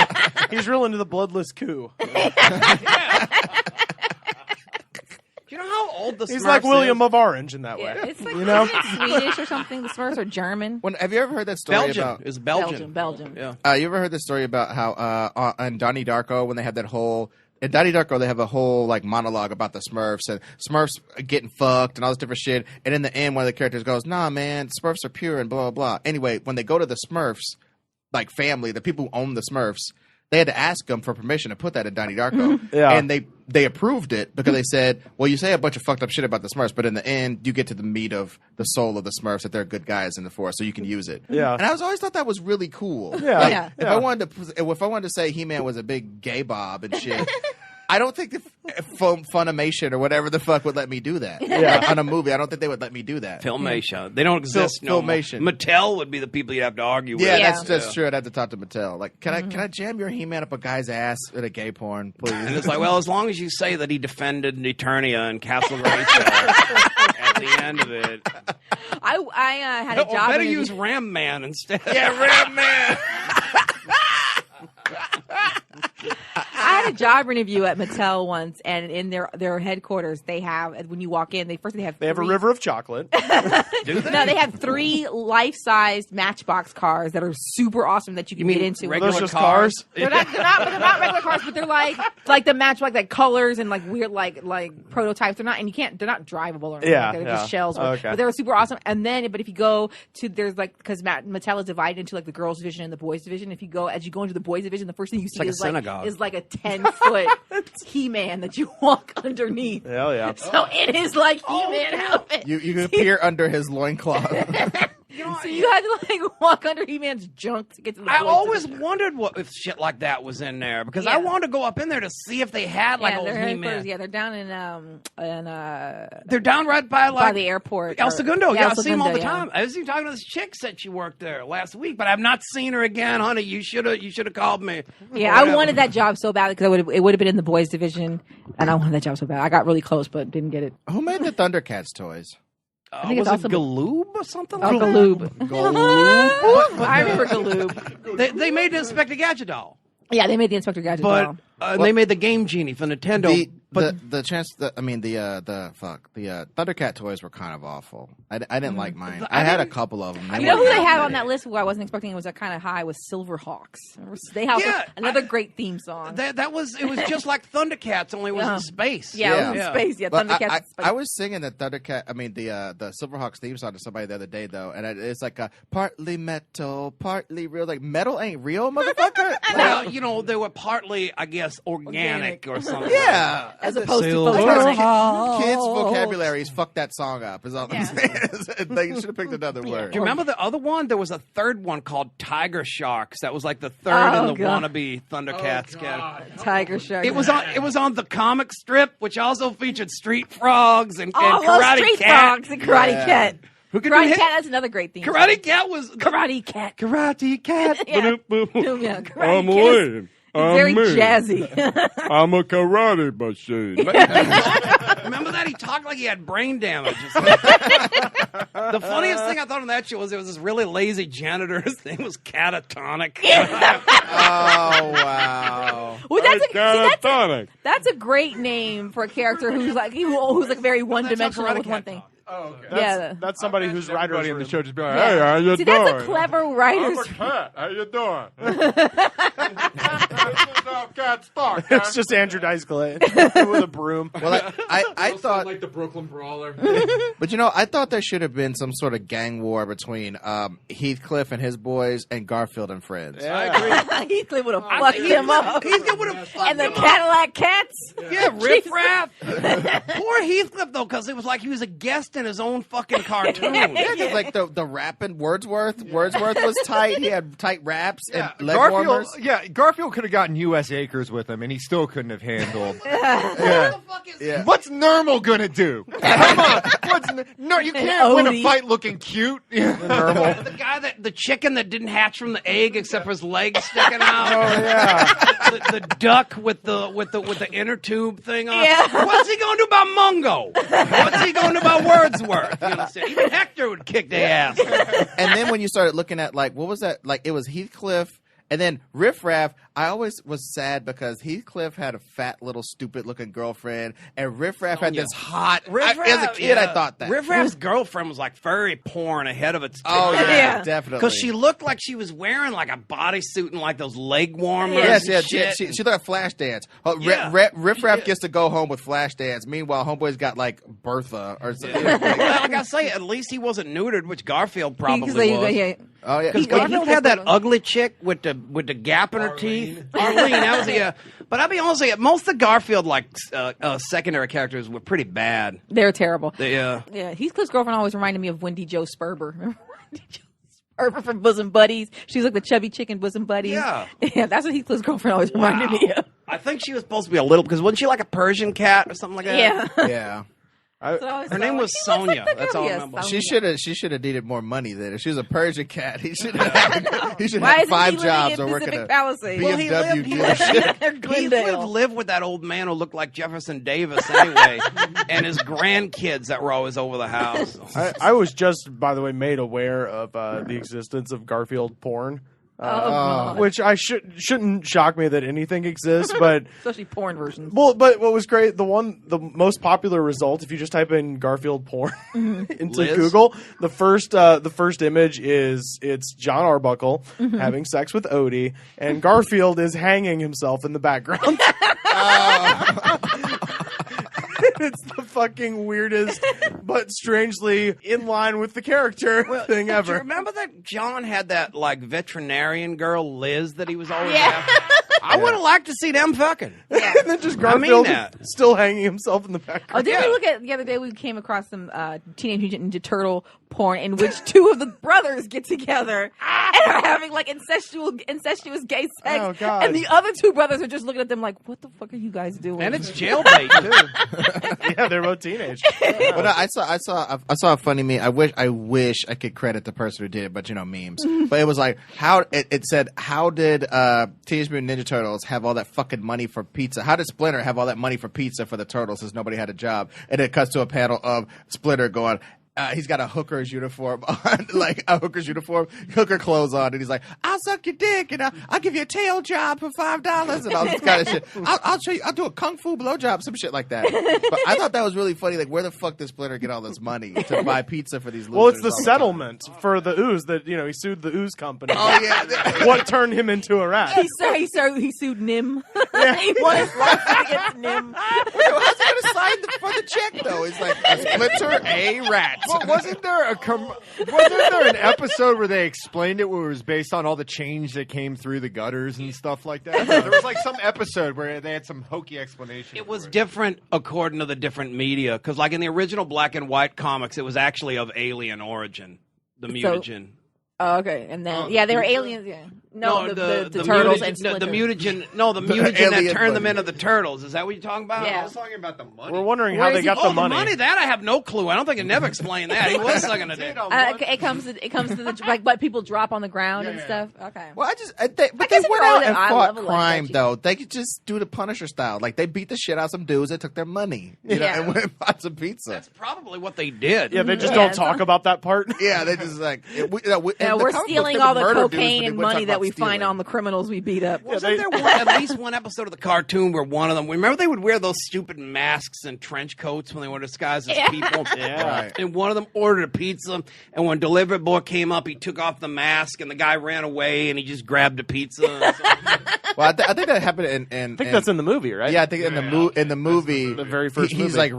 he's real into the bloodless coup.
Do you know how old the Smurfs
He's like William
is?
of Orange in that
Yeah,
way.
it's like
You know?
isn't it Swedish or something. The Smurfs are German.
Have you ever heard that story
Belgium.
about?
It was Belgium.
Belgium.
Yeah.
You ever heard the story about how on Donnie Darko when they have that whole in Donnie Darko they have a whole like monologue about the Smurfs and Smurfs getting fucked and all this different shit, and in the end one of the characters goes, "Nah, man, Smurfs are pure and blah blah blah." Anyway, when they go to the Smurfs, like family, the people who own the Smurfs, they had to ask them for permission to put that in Donnie Darko,
Yeah.
and they approved it because they said, "Well, you say a bunch of fucked up shit about the Smurfs, but in the end, you get to the meat of the soul of the Smurfs that they're good guys in the forest, so you can use it."
Yeah.
And I always thought that was really cool.
Yeah.
Like,
Yeah.
If I wanted to say He-Man was a big gay Bob and shit. I don't think Funimation or whatever the fuck would let me do that.
Yeah.
On a movie, I don't think they would let me do that.
Filmation. They don't exist no more.
Filmation.
Mattel would be the people you'd have to argue with.
Yeah,
Yeah.
that's true. I'd have to talk to Mattel. Like, can I jam your He-Man up a guy's ass in a gay porn, please?
And it's like, well, as long as you say that he defended Eternia and Castle Grayskull at the end of it.
I had a
Or
job.
better
interview.
use Ram Man instead.
yeah, Ram Man.
I had a job interview at Mattel once, and in their headquarters, they have when you walk in, they have
a river of chocolate.
Do they? No, they have 3 life-sized Matchbox cars that are super awesome that you can get into.
Those just cars?
They're not regular cars, but they're like the Matchbox like colors and like weird like prototypes. They're not drivable or anything. They're just shells. But they were super awesome. And then, but if you go to there's like because Mattel is divided into like the girls division and the boys division. As you go into the boys division, the first thing you see is like a 10-foot He-Man that you walk underneath.
Hell yeah!
So it is like He-Man outfit.
You can peer under his loincloth.
So you had to like walk under He-Man's junk to get to the.
I always wondered if shit like that was in there because I wanted to go up in there to see if they had like old He-Man.
Yeah, they're down in
they're down right by
the airport.
El Segundo.
Yeah,
I see them all the time. I was even talking to this chick said she worked there last week, but I've not seen her again, honey. You should have called me.
Yeah, I wanted that job so bad because it would have been in the boys division, and I wanted that job so bad. I got really close, but didn't get it.
Who made the Thundercats toys?
I think
was
it's
it Galoob or something?
Galoob. I remember Galoob.
They made the Inspector Gadget doll.
Yeah, they made the Inspector Gadget doll.
They made the Game Genie for Nintendo.
The Thundercat toys were kind of awful. I didn't like mine. I had a couple of them.
You know who they had on that list who I wasn't expecting it was kind of high was Silverhawks. They have another great theme song.
It was just like Thundercats, only it was in space.
Yeah, it was in space. Yeah, Thundercats in space.
I was singing the the Silverhawks theme song to somebody the other day though, and it's like partly metal, partly real. Like metal ain't real, motherfucker.
Well, they were partly, I guess, organic or something.
Yeah.
As opposed to Silverhawks.
Kids' vocabularies fuck that song up, is all I'm saying. They should have picked another word.
Do you remember the other one? There was a third one called Tiger Sharks. That was like the third in the wannabe Thundercats category.
Tiger Sharks.
It was on the comic strip, which also featured Street Frogs and Karate
Street
Cat.
Frogs and Karate Cat. Karate Cat, that's another great theme.
Karate Cat was...
Karate Cat.
Karate Cat.
I'm Wayne.
Very jazzy.
I'm a karate machine.
Remember that? He talked like he had brain damage. The funniest thing I thought on that show was there was this really lazy janitor. His name was Catatonic.
Oh, wow.
Well, catatonic. That's a great name for a character who's like very one-dimensional with one thing.
Oh, okay. That's somebody who's writer in the show just be like, hey, how you doing?
That's a clever writer's...
I'm a cat. How you doing? It's just Andrew Dice Clay with a broom.
Well, I thought...
like the Brooklyn Brawler.
But, I thought there should have been some sort of gang war between Heathcliff and his boys and Garfield and friends.
Yeah, I agree.
Heathcliff would have fucked him up.
Heathcliff would have fucked him up.
And the Cadillac Cats.
Yeah, Riff Raff. Poor Heathcliff, though, because it was like he was a guest in his own fucking cartoon.
Yeah, like the rapping Wordsworth. Wordsworth was tight. He had tight raps and leg
Garfield,
warmers.
Yeah, Garfield could have gotten U.S. Acres with him, and he still couldn't have handled. What's Nermal gonna do? Come on, you can't win a fight looking cute. Nermal.
The chicken that didn't hatch from the egg except for his legs sticking out.
Oh yeah.
The duck with the inner tube thing on.
Yeah.
What's he gonna do about Mungo? What's he gonna do about Wordsworth? You understand? Even Hector would kick their ass.
And then when you started looking at what was that? Like it was Heathcliff. And then Riff Raff, I always was sad because Heathcliff had a fat little stupid looking girlfriend, and Riff Raff had this hot. As a kid, I thought that
Riff Raff's girlfriend was like very porn ahead of its time.
Oh yeah, definitely.
Because she looked like she was wearing like a bodysuit and like those leg warmers.
Yes, she looked like Flashdance. Riff Raff gets to go home with Flashdance. Meanwhile, homeboy's got like Bertha or something.
Like I say, at least he wasn't neutered, which Garfield probably was.
Oh yeah,
because Garfield had that ugly chick with the gap in her teeth. Arlene, that was But I'll be honest with you, most of the Garfield secondary characters were pretty bad.
They're terrible.
Yeah.
Heathcliff's girlfriend always reminded me of Wendy Jo Sperber. Remember Wendy Jo Sperber from Bosom Buddies? She was like the chubby chick in Bosom Buddies.
Yeah,
that's what Heathcliff's girlfriend always reminded me of.
I think she was supposed to be a little because wasn't she like a Persian cat or something like that?
Yeah.
Her name was Sonia. That's all I remember.
She should have needed more money then. If she was a Persian cat, he should have 5 jobs or work at a BMW dealership.
He lived with that old man who looked like Jefferson Davis anyway, and his grandkids that were always over the house.
I was just, by the way, made aware of the existence of Garfield porn. which I shouldn't shock me that anything exists, but
especially porn versions.
Well, but what was great, the most popular result, if you just type in Garfield porn into Google, the first image it's John Arbuckle having sex with Odie, and Garfield is hanging himself in the background. It's the fucking weirdest, but strangely in line with the character thing ever.
Do you remember that John had that like veterinarian girl, Liz, that he was always after? I would have liked to see them fucking.
Yeah.
And then just Garfield still hanging himself in the background.
Oh, did we look at the other day? We came across some Teenage Mutant Ninja Turtle porn in which two of the brothers get together and are having like incestuous gay sex.
Oh, God.
And the other two brothers are just looking at them like, "What the fuck are you guys doing?"
And it's jailbait too.
Yeah, they're both teenage.
But I saw a funny meme. I wish I could credit the person who did it, but memes. But it was like it said, how did Teenage Mutant Ninja Turtles have all that fucking money for pizza? How did Splinter have all that money for pizza for the Turtles since nobody had a job? And it cuts to a panel of Splinter going, he's got a hooker's uniform on, like a hooker's uniform, hooker clothes on, and he's like, "I'll suck your dick, and I'll give you a tail job for $5 and all this kind of shit. I'll show you. I'll do a kung fu blowjob, some shit like that." But I thought that was really funny. Like, where the fuck did Splinter get all this money to buy pizza for these losers?
Well, it's the settlement for the ooze that he sued the ooze company.
Oh yeah,
what turned him into a rat?
He sued Nim. He won his lawsuit against Nim.
How's he gonna sign for the check though? It's like a Splinter, a rat.
Well, wasn't there an episode where they explained it where it was based on all the change that came through the gutters and stuff like that? There was like some episode where they had some hokey explanation.
It was different according to the different media, because like in the original black and white comics, it was actually of alien origin, the mutagen.
Oh, okay. And then, they were aliens. Yeah. No, the turtles
mutagen,
and Splinter.
the mutagen that turned them into the turtles. Is that what you're talking about?
Yeah.
I was talking about the money.
We're wondering how they got the money.
That I have no clue. I don't think it never explained that. He was sucking a dick.
It comes to the like what people drop on the ground and stuff. Okay.
Well, they went out and fought crime though. They could just do the Punisher style. Like they beat the shit out of some dudes. They took their money, and went and bought some pizza.
That's probably what they did.
Yeah, they just don't talk about that part.
Yeah, they just like
we're stealing all the cocaine and money that we find on the criminals we beat up.
Wasn't there at least one episode of the cartoon where one of them, remember they would wear those stupid masks and trench coats when they were disguised as people?
Yeah. Right.
And one of them ordered a pizza, and when delivery boy came up, he took off the mask, and the guy ran away, and he just grabbed a pizza.
Well, I think that happened in.
I think that's in the movie, right?
Yeah, I think in the movie,
the very first
he's
movie.
like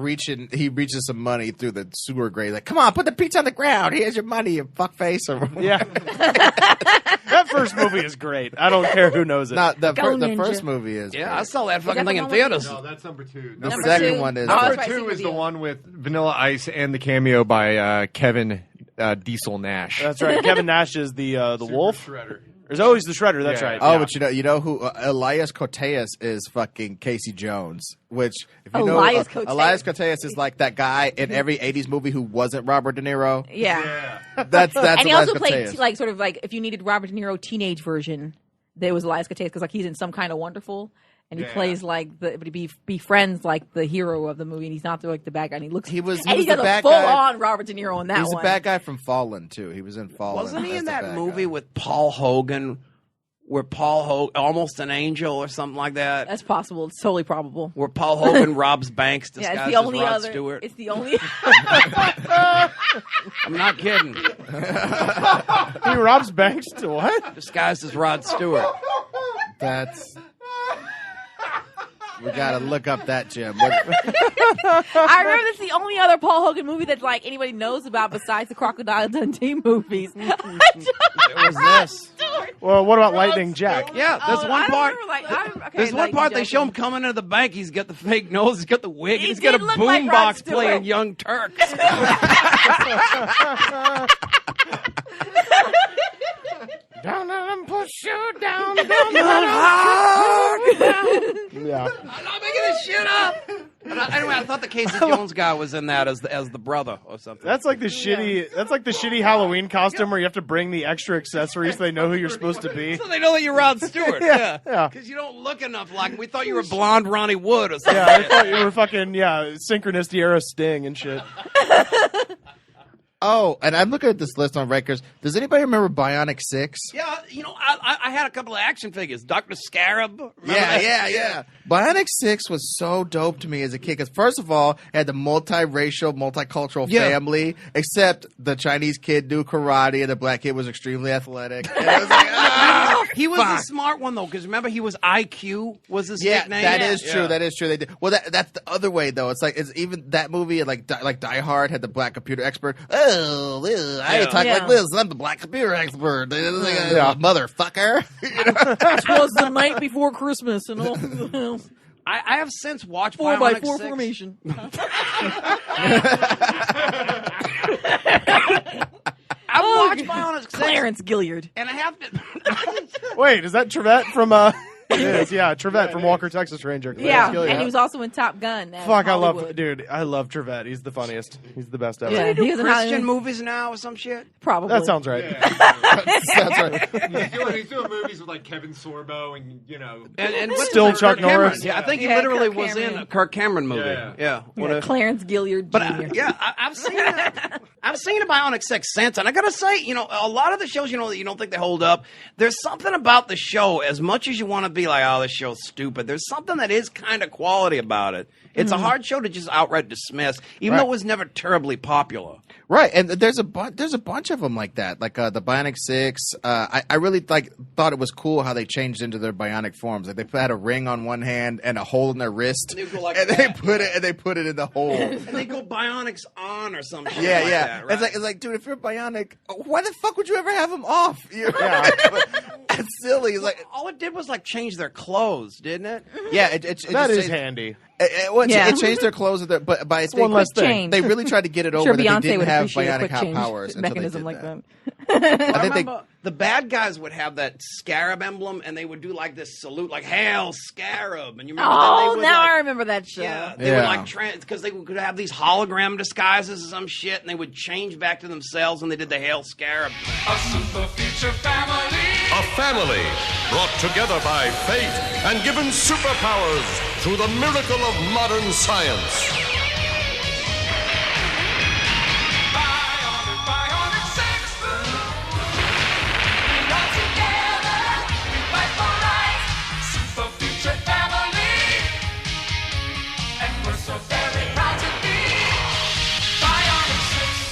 he reaches some money through the sewer grate. Like, come on, put the pizza on the ground. Here's your money, you fuckface.
Yeah. That first movie is great. I don't care who knows it.
No, the first movie is.
Yeah,
great.
I saw that fucking thing in theaters.
No, that's number two.
The second one is.
Number two is the one with Vanilla Ice and the cameo by Kevin Diesel Nash.
That's right. Kevin Nash is the wolf.
Shredder.
There's always the Shredder. That's right.
Oh,
yeah.
but you know who Elias Koteas is? Fucking Casey Jones. Which, if you
Elias
know,
Koteas.
Elias Koteas is like that guy in every '80s movie who wasn't Robert De Niro.
Yeah.
That's
and he
Elias
also played
Koteas.
like sort of like if you needed Robert De Niro teenage version, there was Elias Koteas because like he's in Some Kind of Wonderful. And he plays like but he befriends like the hero of the movie, and he's not the bad guy. And he
was
the
the bad
full
guy.
on Robert De Niro in that
He's
one.
the bad guy from Fallen too. He was in Fallen.
Wasn't he
as
in
the
that
bad
movie
guy.
with Paul Hogan, where Paul Hogan, Almost an Angel or something like that?
That's possible. It's totally probable.
Where Paul Hogan robs banks
Yeah,
disguised
it's the only
as Rod
other.
Stewart.
It's the only.
I'm not kidding.
He robs banks to what?
Disguised as Rod Stewart.
That's. We gotta look up that, Jim.
I remember that's the only other Paul Hogan movie that like anybody knows about besides the Crocodile Dundee movies.
It was this.
Well, what about Lightning Jack?
Yeah, there's one part. There's one part they show him
him.
coming into the bank. He's got the fake nose. He's got the wig.
He
And he's got a
did look like Rod
boombox
Stewart.
playing Young Turks.
Down and push you down.
Yeah. I'm not making this shit up. Anyway, I thought the Casey Jones guy was in that as the brother or something.
That's like the shitty Halloween costume where you have to bring the extra accessories so they know who you're supposed to be.
So they know that you're Rod Stewart.
Yeah.
Because you don't look enough like him. We thought you were blonde Ronnie Wood or something.
Yeah, I thought you were fucking Synchronicity era Sting and shit.
Oh, and I'm looking at this list on Rikers. Does anybody remember Bionic 6?
Yeah, I had a couple of action figures. Dr. Scarab.
Yeah. Bionic 6 was so dope to me as a kid because, first of all, it had the multiracial, multicultural family, except the Chinese kid knew karate and the black kid was extremely athletic. And it was like,
he was the smart one, though, because remember, he was IQ was his nickname.
That is true. That is true. They did. Well, that's the other way, though. It's like, it's even that movie, like Die Hard had the black computer expert. I talk like this. I'm the black computer expert. Motherfucker.
It was the night before Christmas and all.
I have since watched
4x4
6.
formation.
I've watched Bionic 6.
Clarence Gilliard.
And I have to...
Wait, is that Trevette from... It is, yeah. Trevette from Walker, Texas Ranger.
Yeah, and he was also in Top Gun.
Fuck, I love Trevette. He's the funniest. He's the best ever.
Yeah,
Does he do Christian movies now or some shit?
Probably.
That sounds right.
That's right.
He's doing movies with like Kevin Sorbo and
And
still Chuck Norris.
Yeah, I think he literally was in a Kirk Cameron movie. Yeah.
Clarence Gilliard Jr.
But I've seen it. I've seen a Bionic 6 since, and I gotta say, a lot of the shows, that you don't think they hold up. There's something about the show, as much as you want to be like, oh, this show's stupid. There's something that is kind of quality about it. It's a hard show to just outright dismiss, even though it was never terribly popular.
Right, and there's a bunch of them like that, like the Bionic 6. I really thought it was cool how they changed into their bionic forms. Like they had a ring on one hand and a hole in their wrist,
and
they put it in the hole.
And they go Bionics on or something.
Yeah.
Like that, right?
It's like, dude, if you're bionic, why the fuck would you ever have them off? It's silly. It's like
all it did was change their clothes, didn't it?
Yeah, it
that is handy.
It changed their clothes, but I think
one less thing.
they really tried to get it over that they didn't have bionic powers
mechanism like
that.
that.
I remember the bad guys would have that scarab emblem, and they would do this salute, "Hail Scarab!" And you remember?
I remember that show.
Yeah, they would because they could have these hologram disguises or some shit, and they would change back to themselves when they did the "Hail Scarab" thing.
A super future family. A family brought together by fate and given superpowers through the miracle of modern science. Bionic 6. We are together. We fight for life. Super future family. And we're so very proud to be Bionic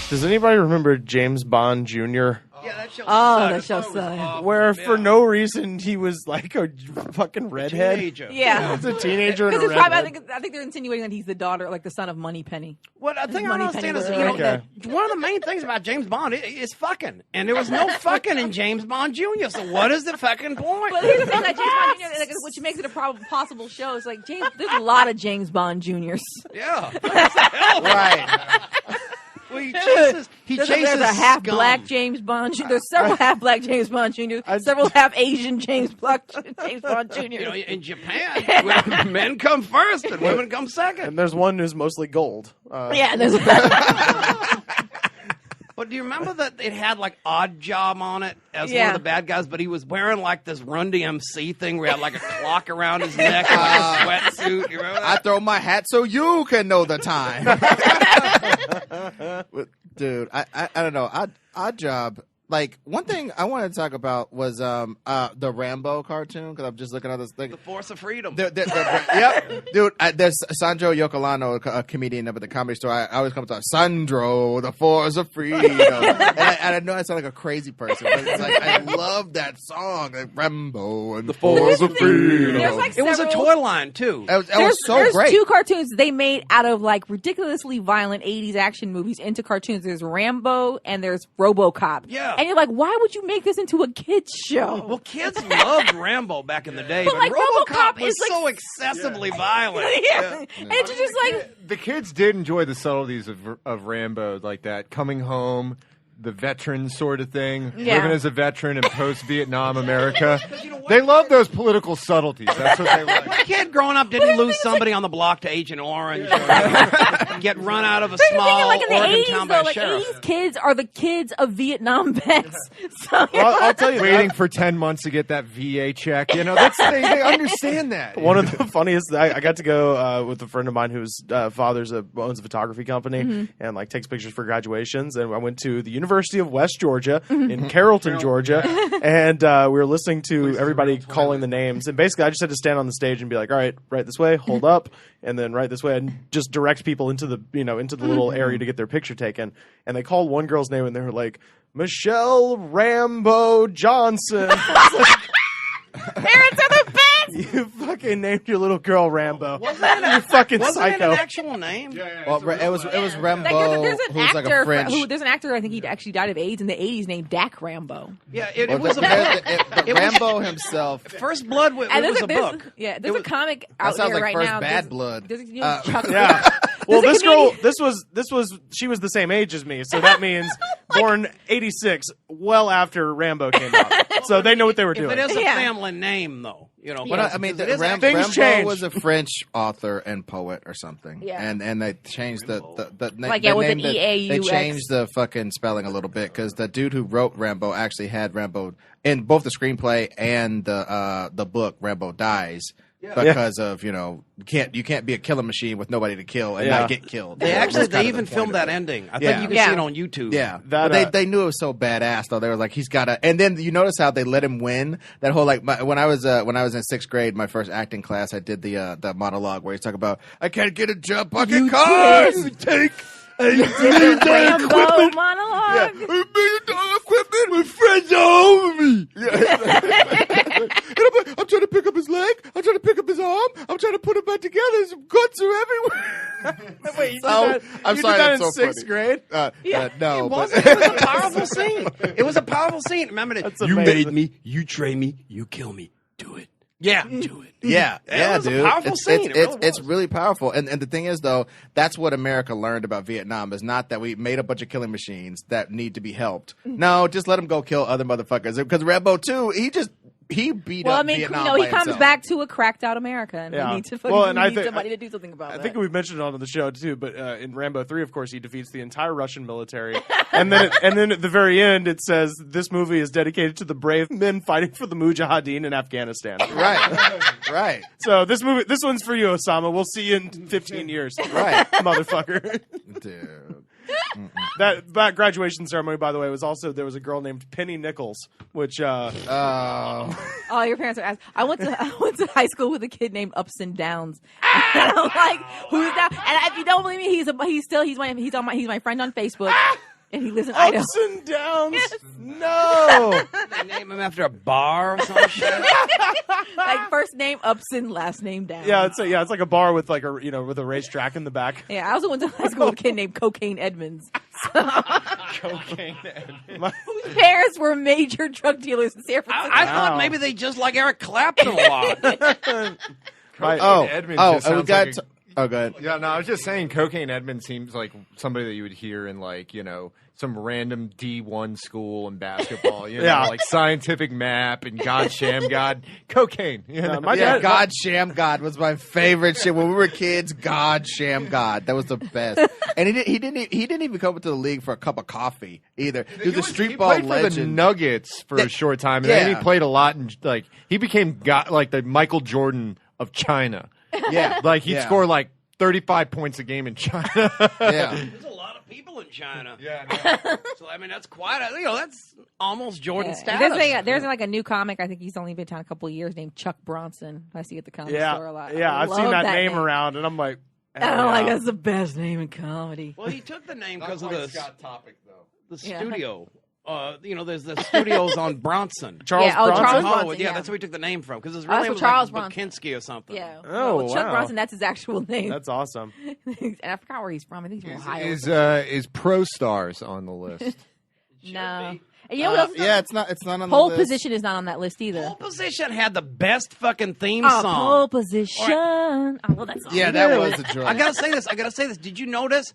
6.
Does anybody remember James Bond Jr.?
Yeah, that show.
That show sucked.
Where for no reason he was like a fucking redhead.
Yeah,
he's a teenager and a
probably,
redhead.
I think they're insinuating that he's the daughter, the son of Moneypenny.
What I think I don't understand is,
Okay.
one of the main things about James Bond is fucking, and there was no fucking in James Bond Jr. So what is the fucking point?
But here's the thing that James Bond Jr., which makes it a possible show, is James. There's a lot of James Bond Juniors.
Yeah,
Right.
Well, he chases.
There's a half black James Bond Jr. There's several half black James Bond Jr. Several half Asian James Bond Jr.
In Japan, men come first and women come second.
And there's one who's mostly gold.
There's.
But do you remember that it had Odd Job on it as one of the bad guys, but he was wearing this Run DMC thing where he had a clock around his neck and a sweatsuit. You remember that?
I throw my hat so you can know the time. Dude, I don't know. Odd Job. One thing I wanted to talk about was the Rambo cartoon, because I'm just looking at this thing.
The Force of Freedom.
Yep. Dude, there's Sandro Yocolano, a comedian up at the Comedy Store. I always come to Sandro, the Force of Freedom. and I know I sound like a crazy person, but it's I love that song. Rambo and the Force of Freedom.
It was a toy line, too.
It was so
there's
great.
Two cartoons they made out of ridiculously violent 80s action movies into cartoons. There's Rambo and there's RoboCop.
Yeah.
And you're like, why would you make this into a kid's show?
Well, kids loved Rambo back in the day, but RoboCop was so excessively violent.
Yeah. And it's just
the kids did enjoy the subtleties of Rambo, like that coming home, the veteran sort of thing, living as a veteran in post-Vietnam America. They love those political subtleties. That's what they like.
What kid growing up didn't lose somebody on the block to Agent Orange? get run out of a
But the thing
small
is, like in the
Oregon
80s,
town
though,
by a
like
sheriff.
80s kids are the kids of Vietnam vets. So
I'll tell you,
Waiting for 10 months to get that VA check. You know, they understand that.
one of the funniest. I got to go with a friend of mine whose father owns a photography company and like takes pictures for graduations. And I went to the University of West Georgia in Carrollton, Georgia, and we were listening to everybody calling the names. And basically, I just had to stand on the stage and be like, "All right, right this way, hold up." And then right this way, and just direct people into the little area to get their picture taken. And they called one girl's name, and they were like, Michelle Rambo Johnson.
parents are the best.
You fucking named your little girl Rambo. You fucking
Wasn't
psycho.
it an actual name?
Well, it was Rambo,
There's an
who's like
actor.
a French.
There's an actor. I think he actually died of AIDS in the '80s named Dak Rambo.
Yeah, it
Well,
was a
but
it was-
Rambo himself.
First Blood was a book.
Yeah, there's a comic
That
out
sounds
there
like
right
First
now.
Bad
There's-
Blood.
there's, you know, Chuck-
Yeah. Well,
There's a
this girl,
comedian-
she was the same age as me, so that means born 86, well after Rambo came out. So they know what they were
If
doing.
it is a
Yeah.
family name, though, you know.
But I mean,
because it is
Things
Rambo
change.
was a French author and poet or something.
Yeah.
And they changed the name.
Like, yeah, with an
They
EAUX.
changed the fucking spelling a little bit because the dude who wrote Rambo actually had Rambo in both the screenplay and the book. Rambo dies because of you can't be a killing machine with nobody to kill and not get killed.
They
That's kind of
even
the point
filmed
of
that
it.
ending. I
Yeah.
think you can
Yeah.
see it on YouTube.
Yeah,
That,
but they knew it was so badass though. They were like, he's got to. And then you notice how they let him win that whole like when I was in sixth grade, my first acting class, I did the monologue where he's talking about I can't get a jump bucket car. You take a $1 million
Rambo monologue.
$1 million equipment with friends all over me. I'm trying to pick up his leg. I'm trying to pick up his arm. I'm trying to put him back together. His guts are everywhere.
Wait, you did
So,
that,
I'm
you
sorry,
did that
that's
in
so
6th
funny.
grade?
No,
It
but
was a powerful scene. It was a powerful scene. Remember that?
That's
You
amazing.
made me. You train me. You kill me. Do it. Yeah, do it.
Yeah,
It was a
dude.
powerful scene. It really
It's
was.
really powerful. And the thing is, though, that's what America learned about Vietnam is not that we made a bunch of killing machines that need to be helped. No, just let them go kill other motherfuckers. Because Rambo 2, he beat
Well,
up
I mean,
Vietnam
he
by
comes
himself.
back to a cracked out America, and
Yeah.
we need to
Well, and I
need
think-
somebody to do something about
I
that.
think we've mentioned it on the show too, but in Rambo 3, of course, he defeats the entire Russian military, and then at the very end, it says this movie is dedicated to the brave men fighting for the Mujahideen in Afghanistan.
Right.
So this one's for you, Osama. We'll see you in 15 years,
Right.
motherfucker.
Dude.
That graduation ceremony, by the way, was also there was a girl named Penny Nichols, which
Oh, your parents are asking. I went to high school with a kid named Ups and Downs. And I'm like, who's that? And if you don't believe me, he's my friend on Facebook, and he lives in Idaho.
ups and downs. No.
They name him after a bar or some shit.
Like first name Upson, last name Downs.
Yeah, it's like a bar with like with a racetrack in the back.
Yeah, I also went to high school with a kid named Cocaine Edmonds.
Cocaine.
Whose parents were major drug dealers in San Francisco.
I thought maybe they just like Eric Clapton a lot.
Edmonds just
and we
sounds
got.
like
Oh, go ahead.
Yeah, no, I was just saying Cocaine Edmonds seems like somebody that you would hear in like, some random D1 school in basketball,
Yeah.
like Scientific Map and God Sham God, cocaine.
My
Yeah,
dad,
God Sham God was my favorite shit when we were kids. God Sham God, that was the best. And he didn't even come into the league for a cup of coffee either. He was a street ball
played for the
legend.
Nuggets for
Yeah.
a short time, and then he
Yeah.
played a lot. And like he became like the Michael Jordan of China.
Yeah,
Like he'd
yeah.
score like 35 points a game in China.
Yeah.
There's a lot of people in China.
Yeah,
So, I mean, that's quite that's almost Jordan
Yeah.
status.
There's like a new comic. I think he's only been in town a couple of years. Named Chuck Bronson. I see at the comic store a lot.
yeah,
I
I've
love
seen that name around, and I'm like,
And I'm like, that's the best name in comedy.
Well, he took the name because of
Topic though.
the
Yeah.
studio. There's the studios on Bronson.
Charles
Yeah, oh,
Bronson.
Charles
Hollywood.
Bronson,
Yeah,
yeah.
that's where he took the name from because his
Oh,
real
that's
name
what
was
Charles
like
Bronson.
Bukinski or something.
Yeah.
Oh,
Well, Chuck
wow.
Bronson, that's his actual name.
That's awesome.
And I forgot where he's from. I think he's from Ohio.
Is Pro Stars on the list?
No. And you know what else?
Yeah, it's not on the
Pole
list.
Position is not on that list either.
Pole Position had the best fucking theme
Oh,
song.
Pole Position. Oh, well, that's
Yeah, that was a joy.
I gotta say this. Did you notice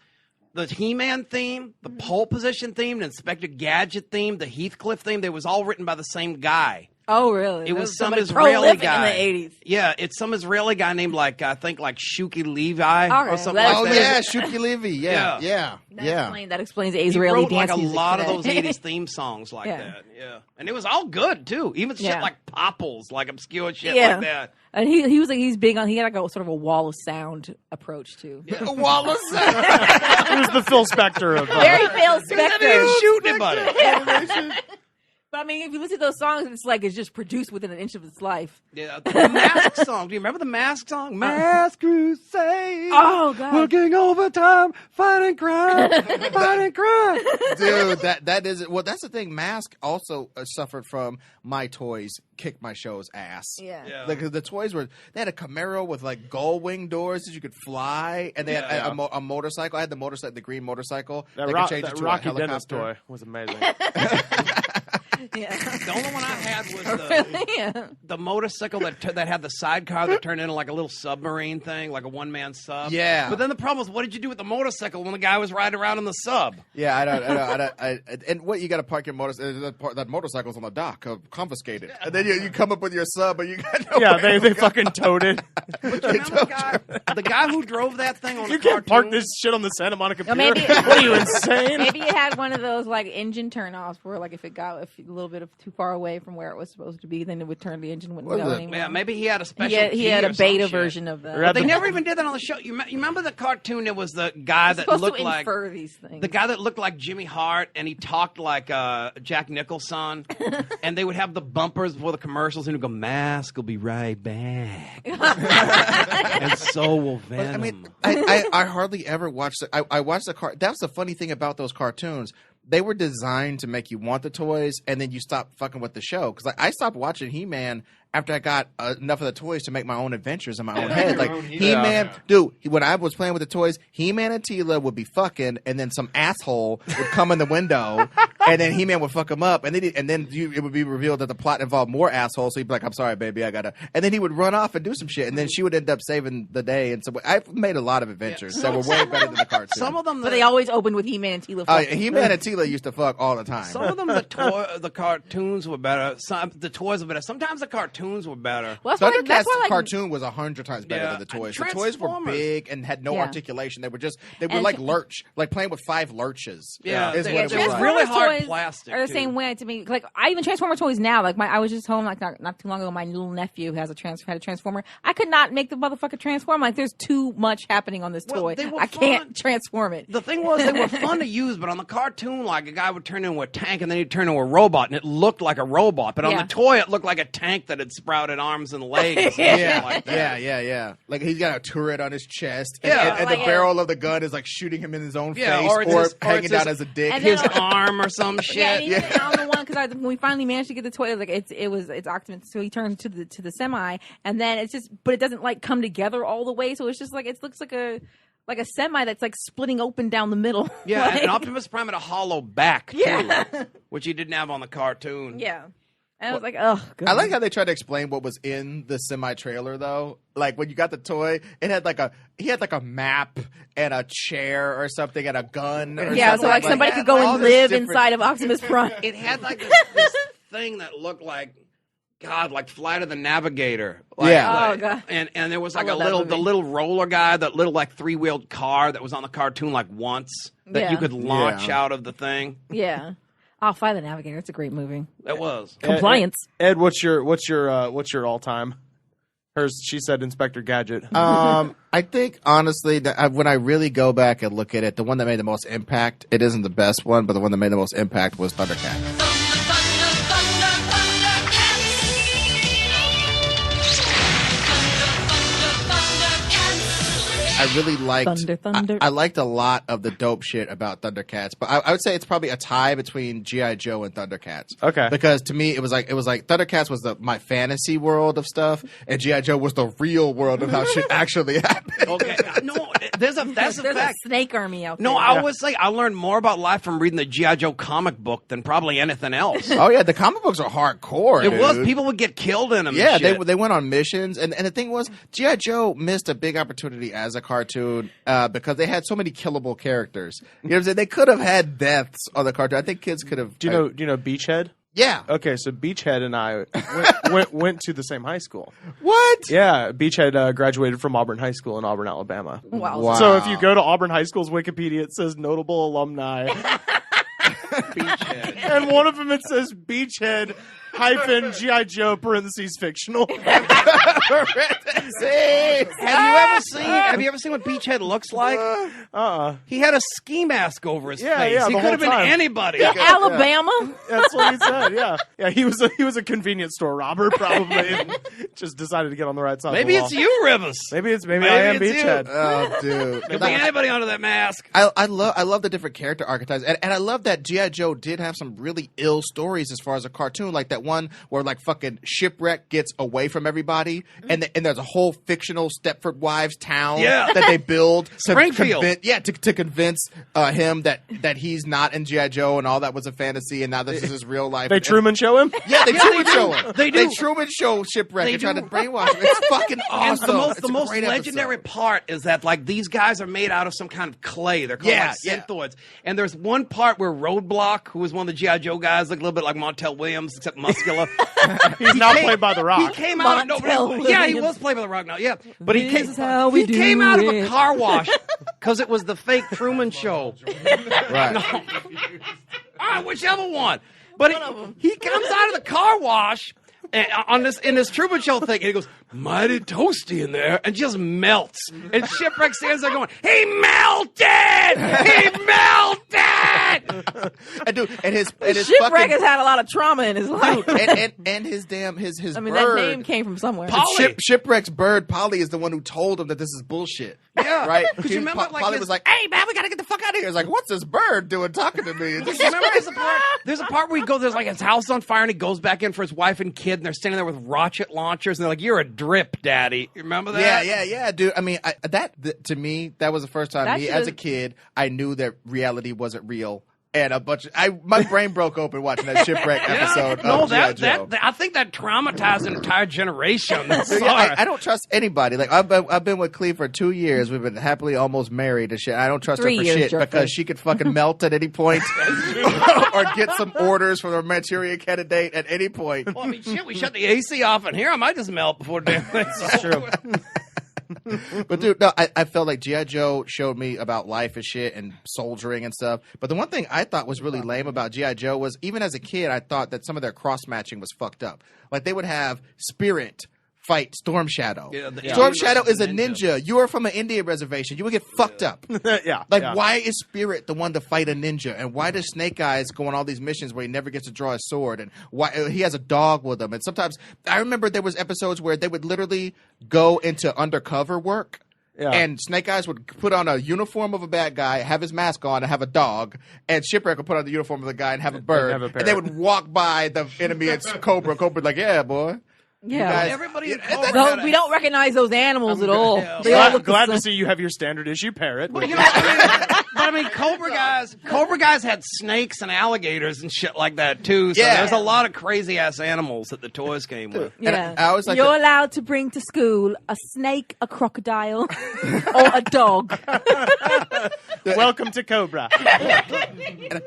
the He-Man theme, the Pole Position theme, the Inspector Gadget theme, the Heathcliff theme? They was all written by the same guy.
Oh, really?
It was some
somebody
Israeli
prolific
guy
in the 80s.
Yeah, it's some Israeli guy named I think Shuki Levi
All right,
or something
that's-
like
Oh
that.
yeah, Shuki Levy. Yeah,
That explains the
He
Israeli
wrote like
dance
a
music
lot of
today.
those 80s theme songs like
Yeah.
that. Yeah. And it was all good too. Even shit
Yeah.
like Popples, like obscure shit
Yeah.
like that.
And he was like he's big on he had like a sort of a wall of sound approach too.
Wallace.
He was the Phil Spector of.
Very Phil
He didn't
Spector.
shoot anybody.
But I mean, if you listen to those songs, it's like it's just produced within an inch of its life.
Yeah, the Mask song. Do you remember the Mask song? Mask Crusade.
Oh God!
Working overtime, fighting crime, fighting crime.
Dude, that is well. That's the thing. Mask also suffered from My Toys Kick My Show's ass.
Yeah.
Like the toys they had a Camaro with like gull wing doors that you could fly, and they had a motorcycle. I had the motorcycle, the green motorcycle.
That,
They could change it to a
Rocky Dennis
helicopter.
toy was amazing.
Yeah.
The only one I had was the motorcycle that had the sidecar that turned into like a little submarine thing, like a one-man sub.
Yeah.
But then the problem was, what did you do with the motorcycle when the guy was riding around in the sub?
Yeah, I don't. And what you got to park your motorcycle? That motorcycle's on the dock, confiscated, and then you come up with your sub, and you got no.
Yeah, they fucking towed it.
But you remember the guy who drove that thing on
You
the
can't park
cartoon?
this shit on the Santa Monica Pier.
maybe-
What are you, insane?
Maybe it had one of those like engine turn-offs where like if it got a little bit of too far away from where it was supposed to be, then it would turn the engine wouldn't
What
go
is it?
anymore.
Yeah, maybe he had a special.
He
key
had
or
a
some
beta
shit.
version of that.
Or had
They
the-
never even did that on the show. You remember the cartoon? There was the guy that
supposed
looked
to
like
infer these things.
the guy that looked like Jimmy Hart, and he talked like Jack Nicholson. And they would have the bumpers before the commercials, and he'd go, "Mask will be right back," and so will Venom.
I mean, I hardly ever watched. I watched the car. That's the funny thing about those cartoons. They were designed to make you want the toys, and then you stop fucking with the show. Because I stopped watching He-Man after I got enough of the toys to make my own adventures in my own head. Like He-Man, dude, when I was playing with the toys, He-Man and Tila would be fucking, and then some asshole would come in the window, and then He-Man would fuck him up, and then it would be revealed that the plot involved more assholes. So he'd be like, "I'm sorry, baby, I gotta," and then he would run off and do some shit, and then she would end up saving the day. And so I've made a lot of adventures that were way better than the cartoon.
some of them,
but they always opened with He-Man and Tila.
Oh, yeah, He-Man and Tila used to fuck all the time.
some of them, the cartoons were better. Some the toys were better. Sometimes the cartoons were better.
Well, that's
Thundercats
why, like,
cartoon was 100 times better
Yeah.
than the toys. The toys were
Transformers.
big and had no
Yeah.
articulation. They were
And
like
tr-
lurch, like playing with 5 lurches.
Yeah,
is
they-
what it
they
was
were
like.
really
Transformer
hard
toys
plastic,
are the
too.
same way to me. Like I even Transformer toys now. Like I was just home like not too long ago. My little nephew has had a Transformer. I could not make the motherfucker transform. Like there's too much happening on this
Well,
toy.
they were
I can't
fun.
transform it.
The thing was, they were fun to use, but on the cartoon, like a guy would turn into a tank and then he'd turn into a robot, and it looked like a robot. But on
Yeah.
the toy, it looked like a tank that had sprouted arms and legs. And shit like that.
Yeah. Like he's got a turret on his chest.
Yeah.
and
Like
the barrel of the gun is like shooting him in his own
Yeah,
face
or it's his- or
hanging
it's
down
his-
as a dick.
and then
His arm or some shit.
Yeah, and even on the one because when we finally managed to get the toy, like it's Optimus, so he turns to the semi, and then it's just, but it doesn't like come together all the way, so it's just like it looks like a semi that's like splitting open down the middle.
Yeah,
Like-
and Optimus Prime had a hollow back, too,
Yeah.
which he didn't have on the cartoon.
yeah. And I was like, oh, God.
I like how they tried to explain what was in the semi trailer though. Like when you got the toy, it had he had a map and a chair or something and a gun. Or
Yeah,
something.
so like somebody could go
all
and
this
live
different-
inside of Optimus Prime.
It had like this thing that looked like, God, like Flight of the Navigator. Like,
Yeah.
Oh,
like-
God.
And there was like
I love that
the
movie.
little roller guy, that little like 3-wheeled car that was on the cartoon like once that
Yeah.
you could launch
Yeah.
out of the thing.
Yeah. Oh, Fly the Navigator. It's a great movie.
That was.
Compliance.
Ed, what's your all time? Hers, she said Inspector Gadget.
I think honestly that when I really go back and look at it, the one that made the most impact, it isn't the best one, but the one that made the most impact was Thundercat. I really liked.
Thunder.
I liked a lot of the dope shit about Thundercats, but I would say it's probably a tie between GI Joe and Thundercats.
Okay.
Because to me, it was like Thundercats was my fantasy world of stuff, and GI Joe was the real world of how shit actually happened.
Okay. No, that's a
There's a
fact.
snake army out there.
No, I would say I learned more about life from reading the G.I. Joe comic book than probably anything else.
Oh yeah, the comic books are hardcore.
It was.
dude.
People would get killed in them.
Yeah,
and shit.
they went on missions, and the thing was, G.I. Joe missed a big opportunity as a cartoon because they had so many killable characters. You know what I'm saying? They could have had deaths on the cartoon. I think kids could have.
Do you know Beachhead?
Yeah.
Okay, so Beachhead and I went to the same high school.
What?
Yeah, Beachhead graduated from Auburn High School in Auburn, Alabama.
Wow.
So if you go to Auburn High School's Wikipedia, it says notable alumni.
Beachhead.
And one of them, it says Beachhead hyphen G.I. Joe parentheses fictional.
Have you ever seen what Beachhead looks like? He had a ski mask over his face.
Yeah,
He
the
could have
whole
been
time.
anybody.
Alabama.
That's what he said. Yeah. He was a convenience store robber, probably, and just decided to get on the right side.
Maybe
of the
it's
wall.
you, Rivers.
Maybe I am
it's you.
Beachhead.
Oh, dude.
Could be anybody under that mask.
I love the different character archetypes, and I love that G.I. Joe did have some really ill stories as far as a cartoon, like that one where like fucking Shipwreck gets away from everybody, and there's a whole fictional Stepford Wives town that they build to
Springfield.
to convince him that he's not in G.I. Joe and all that was a fantasy, and now this is his real life.
They Truman show him?
Yeah, they Truman
do.
show him.
They do.
They Truman show Shipwreck
They
and try to
do.
brainwash him. It's fucking awesome.
And
It's
the
a
most
great
legendary
episode.
part is that like these guys are made out of some kind of clay. They're called
Yeah,
synthoids. And there's one part where Roadblock, who was one of the G.I. Joe guys, like a little bit like Montel Williams, except muscular.
He's now played by The Rock.
He came out.
Montel
Yeah, he
Williams.
was played by The Rock now. Yeah, but he
This
came.
is how we
He
do
came out of a
it.
car wash because it was the fake Truman Show.
Right.
Whichever one. But he comes out of the car wash and in this Truman Show thing, and he goes, "Mighty toasty in there," and just melts. And Shipwreck stands there going, "He melted! He melted!"
and his
Shipwreck
fucking
has had a lot of trauma in his life.
and his damn his
I mean,
bird.
that name came from somewhere.
Polly.
Shipwreck's bird Polly is the one who told him that this is bullshit.
Yeah.
Right?
'Cause you remember, like,
Polly
his-
was like, "Hey man, we gotta get the fuck out of here." It's like, "What's this bird doing talking to me?"
You remember there's a part where he goes, there's like his house on fire, and he goes back in for his wife and kid, and they're standing there with rocket launchers, and they're like, "You're a drip, daddy." You remember that?
Yeah, dude. I mean, to me, that was the first time
That
me as a
should've-
kid, I knew that reality wasn't real. And my brain broke open watching that Shipwreck episode.
No,
of G.I. Joe.
that I think that traumatized an entire generation.
Yeah, I don't trust anybody. Like I've been with Klee for 2 years. We've been happily almost married and shit. I don't trust
3
her for
years,
shit
Joe.
because she could fucking melt at any point, or get some orders from the Manchurian candidate at any point.
Well, I mean, shit, we shut the AC off in here. I might just melt before damn thing's
That's true.
But dude, no, I felt like G.I. Joe showed me about life and shit and soldiering and stuff. But the one thing I thought was really lame about G.I. Joe was, even as a kid, I thought that some of their cross matching was fucked up. Like they would have Spirit fight Storm Shadow.
Yeah,
Storm Shadow is a ninja. You are from an Indian reservation. You would get fucked up.
Yeah.
Like,
yeah.
why is Spirit the one to fight a ninja? And why does Snake Eyes go on all these missions where he never gets to draw his sword? And why he has a dog with him? And sometimes I remember there was episodes where they would literally go into undercover work.
Yeah.
And Snake Eyes would put on a uniform of a bad guy, have his mask on, and have a dog. And Shipwreck would put on the uniform of the guy and have a bird.
have a parrot.
And they would walk by the enemy and Cobra. Cobra's like, "Yeah, boy."
Yeah.
guys-
Everybody in
Yeah,
Cobra
No,
had a-
we don't recognize those animals at all. They all look the
Glad to
same.
see you have your standard issue parrot.
But, you know, I mean, Cobra guys had snakes and alligators and shit like that too. So
Yeah.
there's a lot of crazy ass animals that the toys came with.
Yeah.
I always like
You're
to-
allowed to bring to school a snake, a crocodile, or a dog.
Welcome to Cobra.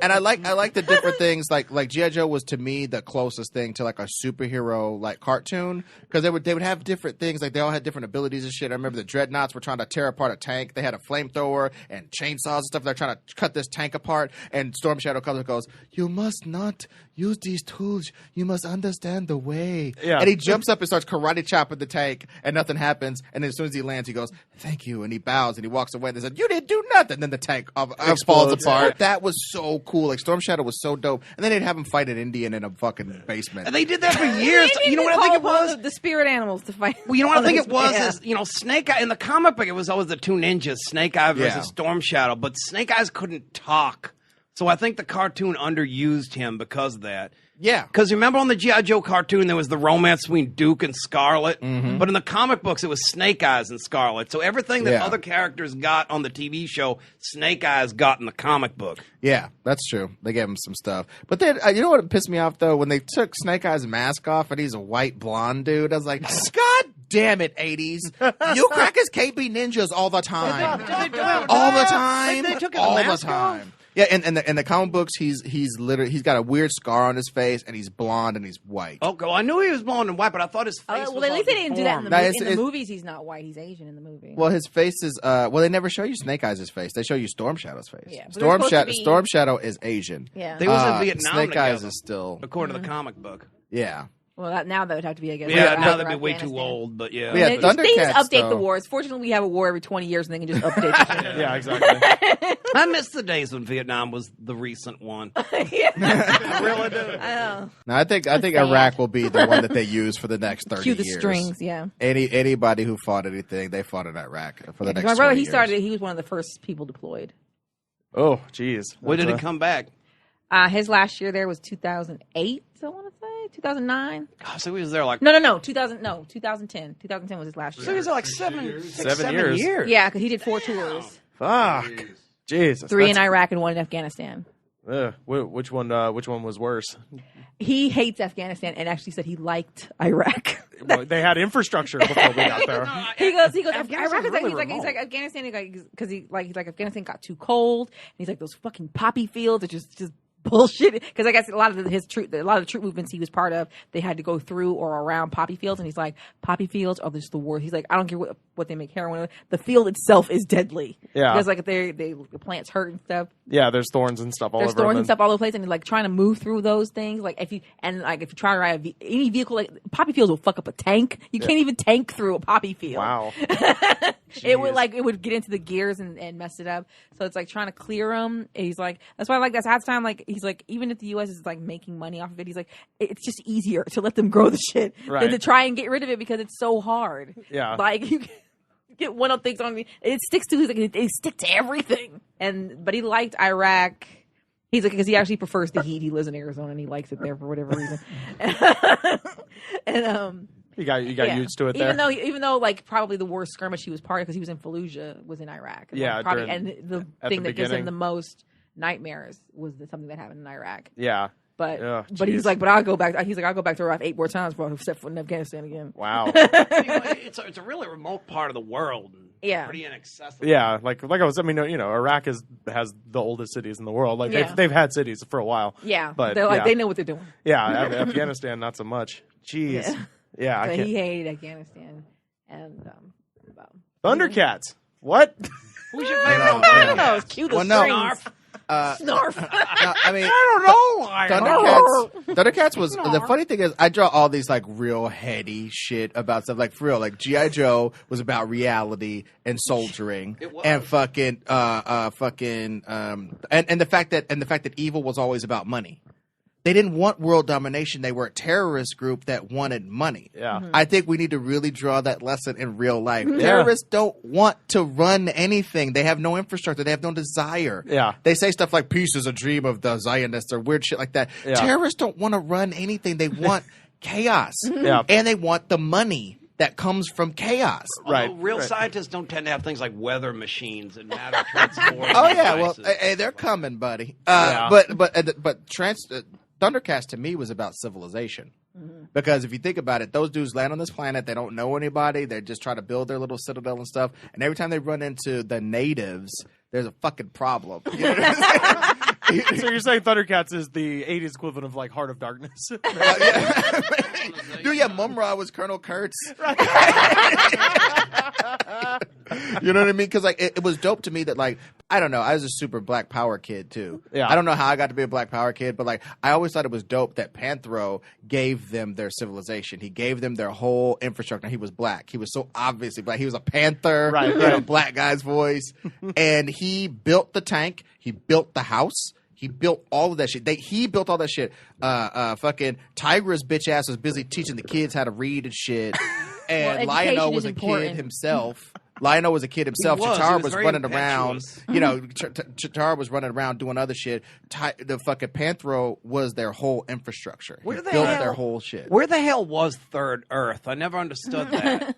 and I like the different things. Like G.I. Joe was to me the closest thing to like a superhero like cartoon, because they would have different things. Like they all had different abilities and shit. I remember the Dreadnoughts were trying to tear apart a tank. They had a flamethrower and chainsaws and stuff. They're trying to cut this tank apart. And Storm Shadow comes and goes, "You must not use these tools. You must understand the way."
Yeah.
And he jumps up and starts karate chopping the tank, and nothing happens. And then as soon as he lands, he goes, "Thank you," and he bows and he walks away. And they said, "You didn't do nothing." And then the tank falls apart. That was so cool. Like Storm Shadow was so dope. And then they'd have him fight an Indian in a fucking basement.
And they did that for years.
They
You know
need
what
to
I think it
call one
was?
of the spirit animals to fight.
Well, you know what I think it was
Yeah.
is, you know, Snake Eye in the comic book. It was always the two ninjas, Snake Eye versus
Yeah.
Storm Shadow. But Snake Eyes couldn't talk, so I think the cartoon underused him because of that.
Yeah.
Because remember on the G.I. Joe cartoon, there was the romance between Duke and Scarlet.
Mm-hmm.
But in the comic books, it was Snake Eyes and Scarlet. So everything that
Yeah.
other characters got on the TV show, Snake Eyes got in the comic book.
Yeah, that's true. They gave him some stuff. But then, you know what pissed me off, though? When they took Snake Eyes' mask off and he's a white blonde dude, I was like, God damn it, 80s. You crackers can't be ninjas all the time. All the time.
They took his
all the
mask off?
time. Yeah, and in the comic books, he's got a weird scar on his face, and he's blonde and he's white.
Okay, well, I knew he was blonde and white, but I thought his face was
well, at least they didn't do that in the,
deformed.
in the movies. He's not white. He's Asian in the movie.
Well, his face is. Well, they never show you Snake Eyes' face. They show you Storm Shadow's face.
Yeah, but
Storm Shadow is Asian.
Yeah,
they was in Vietnam.
Snake
together,
Eyes is still,
according to the comic book.
Yeah.
Well, now that would have to be, I guess.
Yeah, now they'd be way too old, but yeah.
Yeah,
They just update
though.
the wars. Fortunately, we have a war every 20 years, and they can just update the shit.
Yeah, exactly.
I miss the days when Vietnam was the recent one.
I
really do.
No, I think Iraq will be the one that they use for the next 30
Cue the
years.
strings, yeah.
Anybody who fought anything, they fought in Iraq for the next.
My brother,
20 years.
he was one of the first people deployed.
Oh, jeez.
When did it come back?
His last year there was 2008. I want to say 2009.
Oh, so he was there like
2010. 2010 was his last year.
So he was there like 7
years.
Yeah, because he did 4 tours.
Fuck. Jesus.
3 in Iraq and 1 in Afghanistan.
Which one was worse?
He hates Afghanistan and actually said he liked Iraq.
Well, they had infrastructure before we got there.
He goes. Iraq is
really
he's like Afghanistan, because he's like Afghanistan got too cold. And he's like those fucking poppy fields are just bullshit. Because I guess a lot of the troop movements he was part of, they had to go through or around poppy fields. And he's like, poppy fields are just the worst. He's like, I don't care what they make heroin with. The field itself is deadly. Yeah, because like the plants hurt and stuff.
Yeah, there's thorns and stuff all over.
There's thorns and stuff all over the place, and like trying to move through those things. Like if you try to ride any vehicle, like poppy fields will fuck up a tank. You can't even tank through a poppy field.
Wow.
It would get into the gears and mess it up. So it's like trying to clear them. He's like, that's why I like that's half the time. Like he's like, even if the U.S. is like making money off of it, he's like, it's just easier to let them grow the shit than to try and get rid of it because it's so hard.
Yeah.
Like you get one of things on me, it sticks to it stick to everything. But he liked Iraq. He's like, because he actually prefers the heat. He lives in Arizona and he likes it there for whatever reason. And
you got used to it there.
Even though like probably the worst skirmish he was part of because he was in Fallujah was in Iraq.
Yeah,
probably, and the thing that gives him
beginning.
the most nightmares was something that happened in Iraq.
Yeah.
But he's like, but I'll go back. He's like, I'll go back to Iraq 8 more times before I step foot in Afghanistan again.
Wow.
It's a really remote part of the world. And pretty inaccessible.
Yeah, like I was. I mean, Iraq has the oldest cities in the world. Like they've had cities for a while.
Yeah,
but
they're like they know what they're doing.
Yeah, Afghanistan not so much. Jeez. Yeah,
so he hated Afghanistan and
Thundercats. What?
Who's your favorite?
I don't know. It's cute as strings. Snarf.
I mean,
I don't know.
Thundercats was the funny thing is I draw all these like real heady shit about stuff like for real like G.I. Joe was about reality and soldiering and fucking and the fact that evil was always about money. They didn't want world domination. They were a terrorist group that wanted money.
Yeah.
I think we need to really draw that lesson in real life. Terrorists don't want to run anything. They have no infrastructure. They have no desire.
Yeah.
They say stuff like peace is a dream of the Zionists or weird shit like that.
Yeah.
Terrorists don't want to run anything. They want chaos.
Yeah.
And they want the money that comes from chaos.
Although real scientists don't tend to have things like weather machines and matter transport.
Oh yeah, well, hey, they're coming, buddy. But Thundercats to me was about civilization. Because if you think about it, those dudes land on this planet. They don't know anybody. They just try to build their little citadel and stuff. And every time they run into the natives, there's a fucking problem. You know what I'm saying?
So you're saying Thundercats is the 80s equivalent of like Heart of Darkness?
Dude, Mumra was Colonel Kurtz. You know what I mean? Because like it was dope to me that like I don't know, I was a super Black Power kid too. Yeah. I don't know how I got to be a Black Power kid, but like I always thought it was dope that Panthro gave them their civilization. He gave them their whole infrastructure. He was black. He was so obviously black. He was a panther. Right. A black guy's voice, and he built the tank. He built the house. He built all of that shit. He built all that shit. Fucking Tigra's bitch ass was busy teaching the kids how to read and shit. And Lionel was a kid himself. Lionel was a kid himself. Chitara was running around. You know, Chitara was running around doing other shit. The fucking Panthro was their whole infrastructure. He built their whole shit.
Where the hell was Third Earth? I never understood that.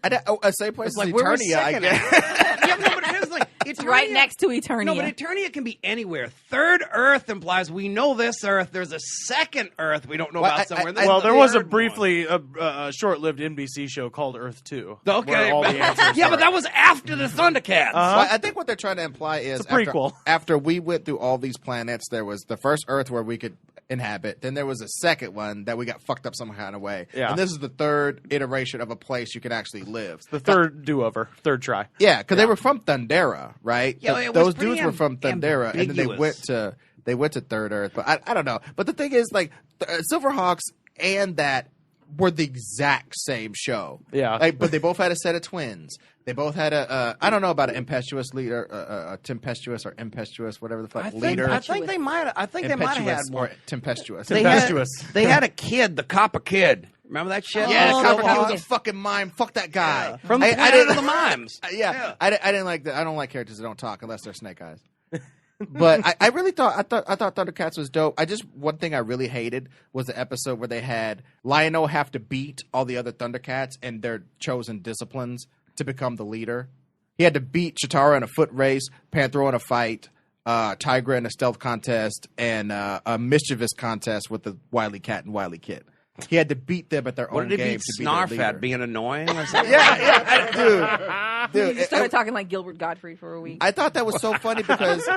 Same place as
like,
Eternia, I guess.
Yeah, no, but here's the thing.
It's right next to Eternia.
No, but Eternia can be anywhere. Third Earth implies we know this Earth. There's a second Earth we don't know about somewhere.
There was a short-lived NBC show called Earth 2.
Okay.
Where all the answers
but that was after the Thundercats.
Well, I think what they're trying to imply is
it's a prequel.
After we went through all these planets, there was the first Earth where we could inhabit. Then there was a second one that we got fucked up some kind of way.
Yeah.
And this is the third iteration of a place you can actually live.
The third do-over, third try.
Yeah, because they were from Thundera, right?
Yeah,
those dudes were from Thundera, and then they went to Third Earth. But I don't know. But the thing is, like, Silverhawks and that were the exact same show.
Yeah.
But they both had a set of twins. They both had I don't know about an impetuous leader, a tempestuous or impetuous, whatever the fuck, leader.
I think they might have had one.
Or tempestuous.
They had a kid, the Copper Kid. Remember that shit?
Yeah, Copper Kid
Silverhawks?
was a fucking mime. Fuck that guy.
From the Planet of the Mimes.
Yeah. I didn't like that. I don't like characters that don't talk unless they're Snake Eyes. But I really thought Thundercats was dope. One thing I really hated was the episode where they had Lion-O have to beat all the other Thundercats and their chosen disciplines to become the leader. He had to beat Chitara in a foot race, Panthro in a fight, Tigra in a stealth contest, and a mischievous contest with the Wily Cat and Wily Kid. He had to beat them at their own game to be their
Snarf
leader.
at being annoying or something?
Dude.
You started talking like Gilbert Gottfried for a week.
I thought that was so funny because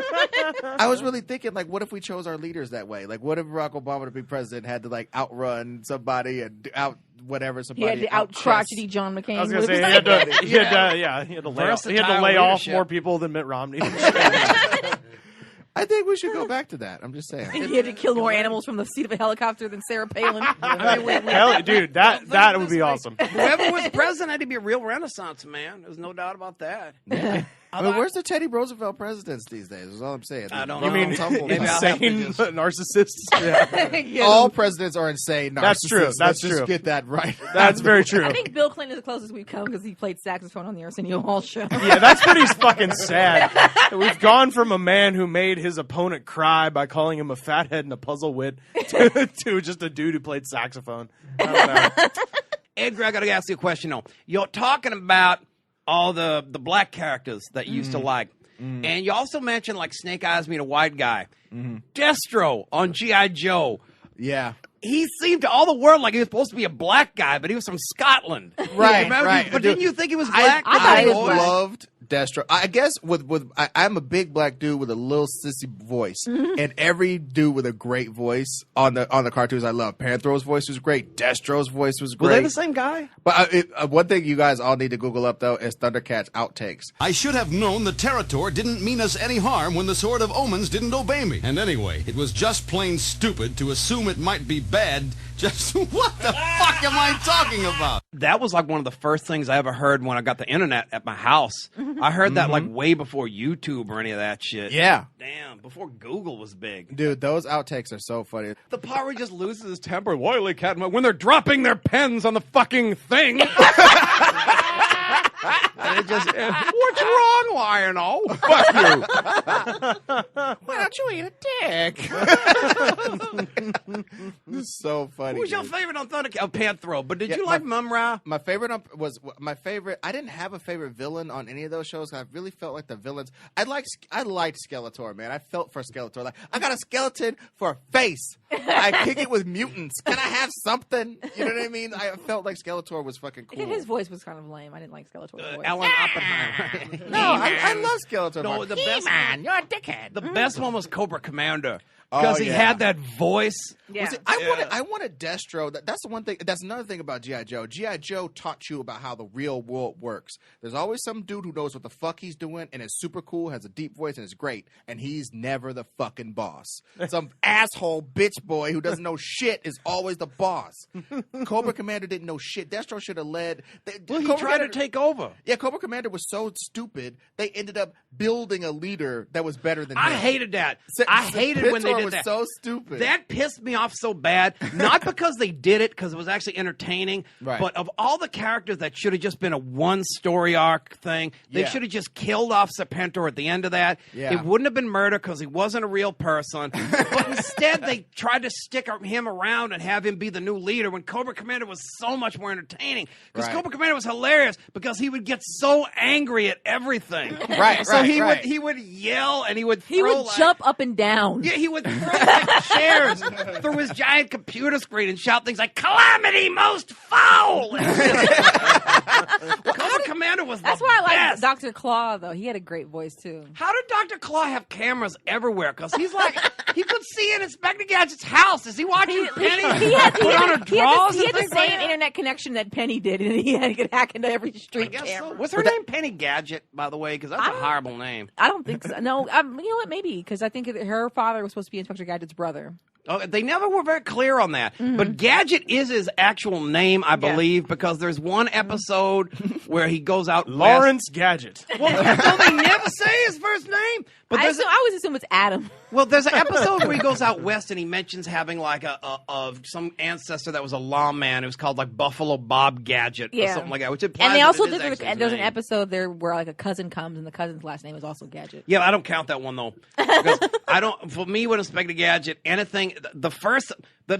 I was really thinking, like, what if we chose our leaders that way? Like, what if Barack Obama to be president had to, like, outrun somebody and out whatever somebody.
He had to out crotchety John McCain.
I was going to say, he had to lay off more people than Mitt Romney.
I think we should go back to that. I'm just saying.
He had to kill more animals from the seat of a helicopter than Sarah Palin.
Dude, that would be awesome.
Whoever was president had to be a real Renaissance man. There's no doubt about that.
Yeah. I mean, where's the Teddy Roosevelt presidents these days? Is all I'm saying.
I don't
know. You mean insane narcissists?
Yeah. All presidents are insane narcissists.
That's true.
Let's just get that right.
That's very true.
I think Bill Clinton is the closest we've come because he played saxophone on the Arsenio Hall show.
Yeah, that's pretty fucking sad. We've gone from a man who made his opponent cry by calling him a fathead and a puzzle wit to just a dude who played saxophone. I don't know.
Edgar, I got to ask you a question, though. You're talking about all the black characters that you used to like. And you also mentioned, like, Snake Eyes being a white guy. Destro on G.I. Joe.
Yeah.
He seemed to all the world like he was supposed to be a black guy, but he was from Scotland.
Right,
right. But didn't you think he was black?
I loved Destro. I guess I'm a big black dude with a little sissy voice, and every dude with a great voice on the cartoons I love. Panthro's voice was great. Destro's voice was great.
Were they the same guy?
But one thing you guys all need to Google up though is Thundercats outtakes.
I should have known the Territor didn't mean us any harm when the Sword of Omens didn't obey me. And anyway, it was just plain stupid to assume it might be bad. Just what the fuck am I talking about?
That was like one of the first things I ever heard when I got the internet at my house. I heard that like way before YouTube or any of that shit.
Yeah.
Damn, before Google was big.
Dude, those outtakes are so funny.
The part where he just loses his temper, Wily Cat, when they're dropping their pens on the fucking thing. And it just, what's wrong, Lion-O? Fuck you.
Why don't you eat a dick? This is so funny.
Who was your favorite on Thundercat? Panthro. But did you like Mum-Ra?
My favorite I didn't have a favorite villain on any of those shows. I really felt like the villains. I liked Skeletor, man. I felt for Skeletor. Like, I got a skeleton for a face. I kick it with mutants. Can I have something? You know what I mean? I felt like Skeletor was fucking cool.
His voice was kind of lame. I didn't like Skeletor's voice.
Alan Oppenheimer.
No, I love Skeletor.
No, the best
man, you're a dickhead.
The best one was Cobra Commander. Because he had that voice.
Yeah.
See, I wanted Destro. That's the one thing. That's another thing about G.I. Joe. G.I. Joe taught you about how the real world works. There's always some dude who knows what the fuck he's doing and is super cool, has a deep voice, and is great. And he's never the fucking boss. Some asshole bitch boy who doesn't know shit is always the boss. Cobra Commander didn't know shit. Destro should have led.
He tried to take over.
Yeah, Cobra Commander was so stupid, they ended up building a leader that was better than him.
I hated that. I hated when they did
was
that.
So stupid.
That pissed me off so bad. Not because they did it, because it was actually entertaining,
right.
But of all the characters that should have just been a one story arc thing, they should have just killed off Serpentor at the end of that.
Yeah.
It wouldn't have been murder because he wasn't a real person. But instead, they tried to stick him around and have him be the new leader when Cobra Commander was so much more entertaining. Because Cobra Commander was hilarious because he would get so angry at everything.
Right,
So
right.
he would yell and he would throw
jump up and down.
Yeah, he would throw like chairs through his giant computer screen and shout things like "Calamity most foul." Cobra Commander was
That's
the
why I
best.
like Dr. Claw, though. He had a great voice, too.
How did Dr. Claw have cameras everywhere? Because he's like, he could see in Inspector Gadget's house. Is he watching Penny
He had
put on her drawers
the
and things
same
like that?
internet connection that Penny did, and he had to get hacked into every street camera.
So. Was her name Penny Gadget, by the way? Because that's a horrible name.
I don't think so. No, you know what? Maybe, because I think her father was supposed to be Inspector Gadget's brother.
Oh, they never were very clear on that. But Gadget is his actual name, I believe, because there's one episode where he goes out
Lawrence Gadget.
Well, no, they never say his first name. But
I always assume it's Adam.
Well, there's an episode where he goes out west and he mentions having like some ancestor that was a lawman. It was called like Buffalo Bob Gadget or something like that. Which implies
and they also
that it is
there's an
name.
episode there where like a cousin comes and the cousin's last name is also Gadget.
Yeah, I don't count that one though. Because I don't. For me, with Inspector Gadget, anything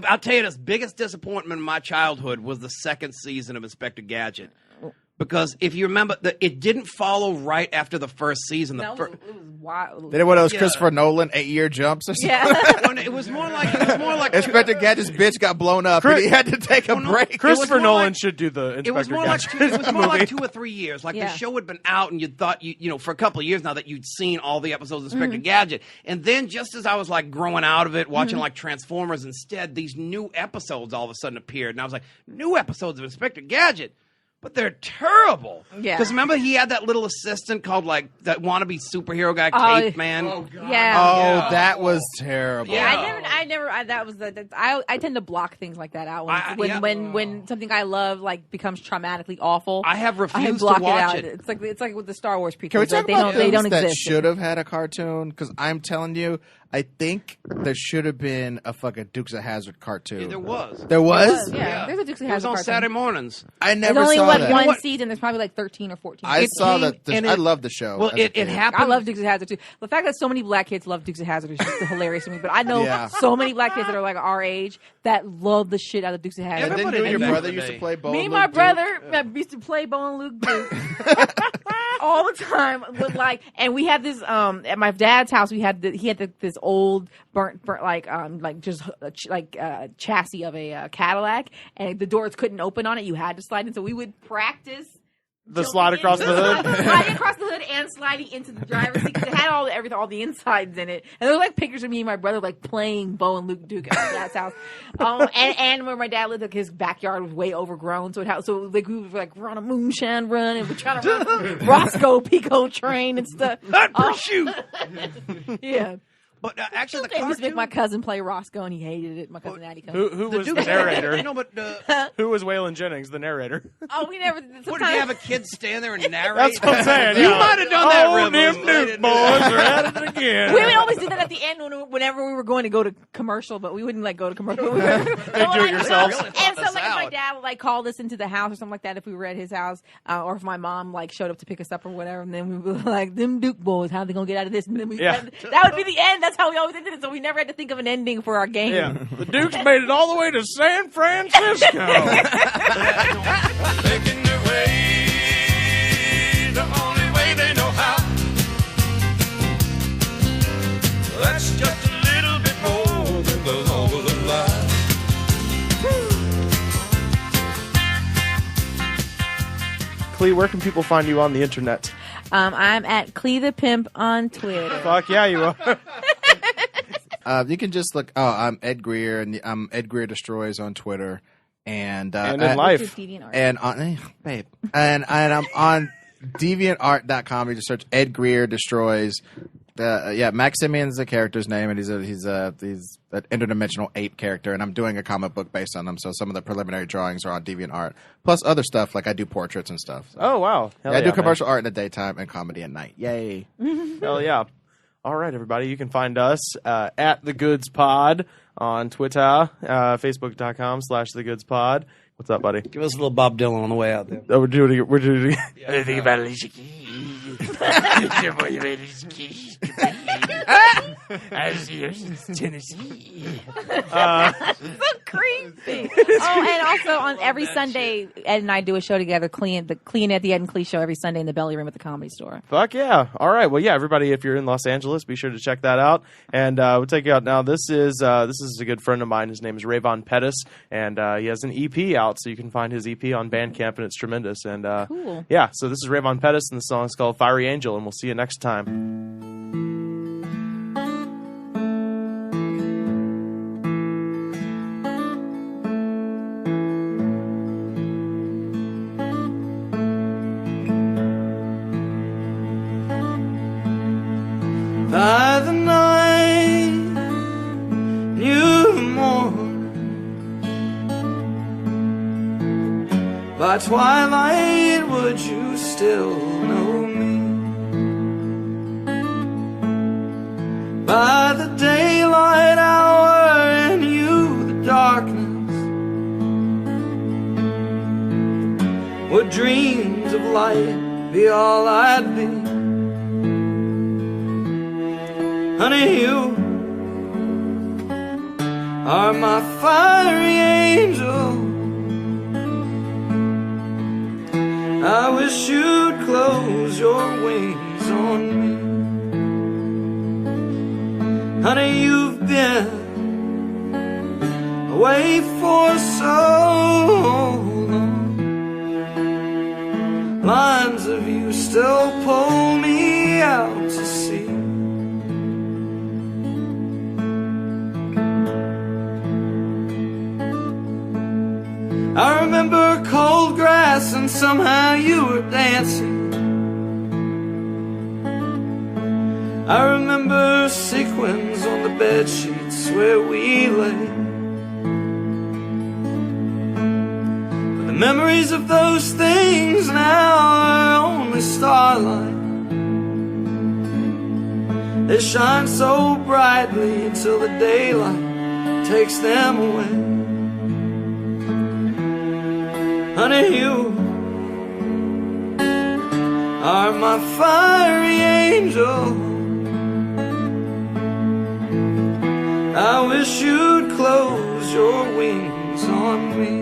I'll tell you this biggest disappointment in my childhood was the second season of Inspector Gadget. Because if you remember, it didn't follow right after the first season.
It was wild.
Did it one of those Christopher Nolan 8-year jumps or something?
Yeah.
It was more like
Inspector Gadget's bitch got blown up and he had to take a break.
Christopher Nolan should do the Inspector
It was more
Gadget
like
movie.
2 or 3 years. Like the show had been out, and you thought you know for a couple of years now that you'd seen all the episodes of Inspector Gadget, and then just as I was like growing out of it, watching like Transformers instead, these new episodes all of a sudden appeared, and I was like, new episodes of Inspector Gadget. But they're terrible.
Yeah.
Because remember, he had that little assistant called like that wannabe superhero guy, Cape Man.
Oh,
Yeah.
that was terrible.
Yeah, I tend to block things like that out when something I love like becomes traumatically awful.
I have refused
block
to watch
it out. It's like with the Star Wars prequels.
Can we talk
they
about
don't
things that
exist.
should have had a cartoon? Because I'm telling you, I think there should have been a fucking Dukes of Hazzard cartoon.
Yeah, there was.
There was?
Yeah, there's a Dukes of
It was
Hazzard
on
cartoon.
Saturday mornings.
I never
There's only
saw that.
one season. There's probably like 13 or 14.
I saw
came
that.
and
I
it-
love the show.
Well,
as a
it
kid.
happened.
I love Dukes of Hazzard too. The fact that so many black kids love Dukes of Hazzard is just hilarious to me. But I know
Yeah.
so many black kids that are like our age that love the shit out of Dukes of Hazzard.
And then
Everybody
you and your
did back
brother
in the
used to
day.
play Bo
Me
and
and my
Luke
brother used to play Bo and Luke Duke all the time. With like, and we had this at my dad's house. He had this old burnt chassis of a Cadillac, and the doors couldn't open on it. You had to slide in. So we would practice.
The slide across the hood.
Sliding across the hood and sliding into the driver's seat. 'Cause it had all the insides in it. And there were like pictures of me and my brother like playing Bo and Luke Duke at my dad's house. And where my dad lived, like his backyard was way overgrown. So like we would like run a moonshine run and we're trying to run Roscoe Pico train and stuff.
Hot pursuit.
Yeah.
But actually, the
They used to make
cartoon.
my cousin play Roscoe and he hated it. My cousin Addie.
Who was the
Dukes-
narrator?
No, but
Who was Waylon Jennings, the narrator?
Oh, we never.
what did you have a kid stand there and narrate?
That's what I'm saying.
You
yeah.
might have done that,
Oh,
Rivers,
them
but I
Duke
didn't
boys
know.
are at it again.
We would always do that at the end whenever we were going to go to commercial, but we wouldn't like go to commercial. We were,
do it yourselves.
Really
And
thought
so
this
like if my
out.
dad would like call us into the house or something like that if we were at his house, or if my mom like showed up to pick us up or whatever, and then we were like, "Them Duke boys, how they gonna get out of this?" And then
Yeah.
that would be the end. That's how we always ended it. So we never had to think of an ending for our game.
Yeah. The Dukes made it all the way to San Francisco.
Making their way the only way they know how. That's just a little bit more than the love of the life.
Clee, where can people find you on the internet?
I'm at Klee the Pimp on Twitter.
Fuck yeah, you are.
You can just look. Oh, I'm Ed Greer, and I'm Ed Greer Destroys on Twitter, and
And in life.
and on babe, and I'm on DeviantArt.com. You just search Ed Greer Destroys. Max Simeon's the character's name, and he's an interdimensional ape character, and I'm doing a comic book based on him. So some of the preliminary drawings are on DeviantArt, plus other stuff like I do portraits and stuff. So.
Oh, wow. Hell
I
yeah,
do commercial art in the daytime and comedy at night. Yay!
man. Hell yeah. All right, everybody. You can find us at The Goods Pod on Twitter, Facebook.com/TheGoodsPod. What's up, buddy?
Give us a little Bob Dylan on the way out there.
Oh, we're doing it. We're doing it again.
I think about Alicia Keys.
Tennessee.
So creepy. Oh, and also on every Sunday, Ed and I do a show together, the Clean at the Ed and Clee show every Sunday in the Belly Room at the Comedy Store.
Fuck yeah. All right. Well, yeah, everybody, if you're in Los Angeles, be sure to check that out. And we'll take you out now. This is a good friend of mine. His name is Rayvon Pettis, and he has an EP out, so you can find his EP on Bandcamp, and it's tremendous. And
cool.
Yeah, so this is Rayvon Pettis, and the song is called Fiery Angel, and we'll see you next time.
By the night, new morn. By twilight, would you still know me? By the daylight hour, and you the darkness. Would dreams of light be all I'd be? Honey, you are my fiery angel. I wish you'd close your wings on me. Honey, you've been away for so long. Lines of you still pull me out to sea. I remember cold grass and somehow you were dancing. I remember sequins on the bed sheets where we lay. But the memories of those things now are only starlight. They shine so brightly until the daylight takes them away. Honey, you are my fiery angel. I wish you'd close your wings on me.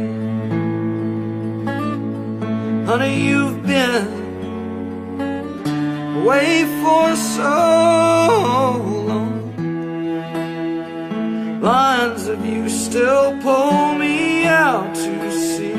Honey, you've been away for so long. Lines of you still pull me out to sea.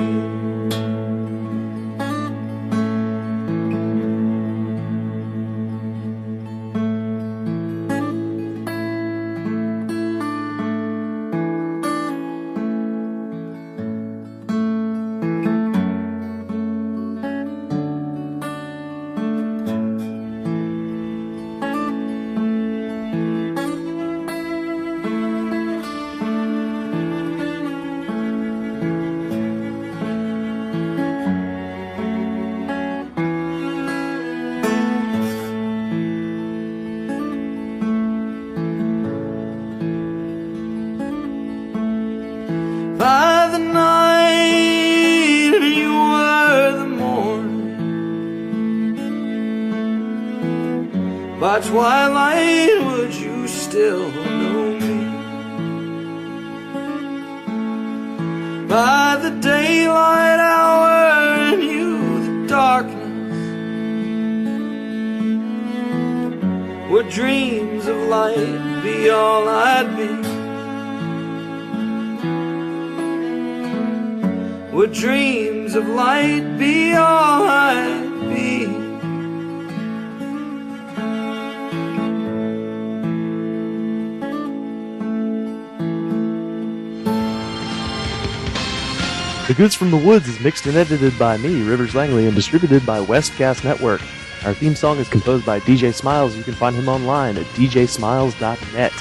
By the night, you were the morning. By twilight, would you still know me? By the daylight hour, and you the darkness. Would dreams of light be all I'd be? Would dreams of light be all I'd be?
The Goods from the Woods is mixed and edited by me, Rivers Langley, and distributed by Westcast Network. Our theme song is composed by DJ Smiles. You can find him online at djsmiles.net.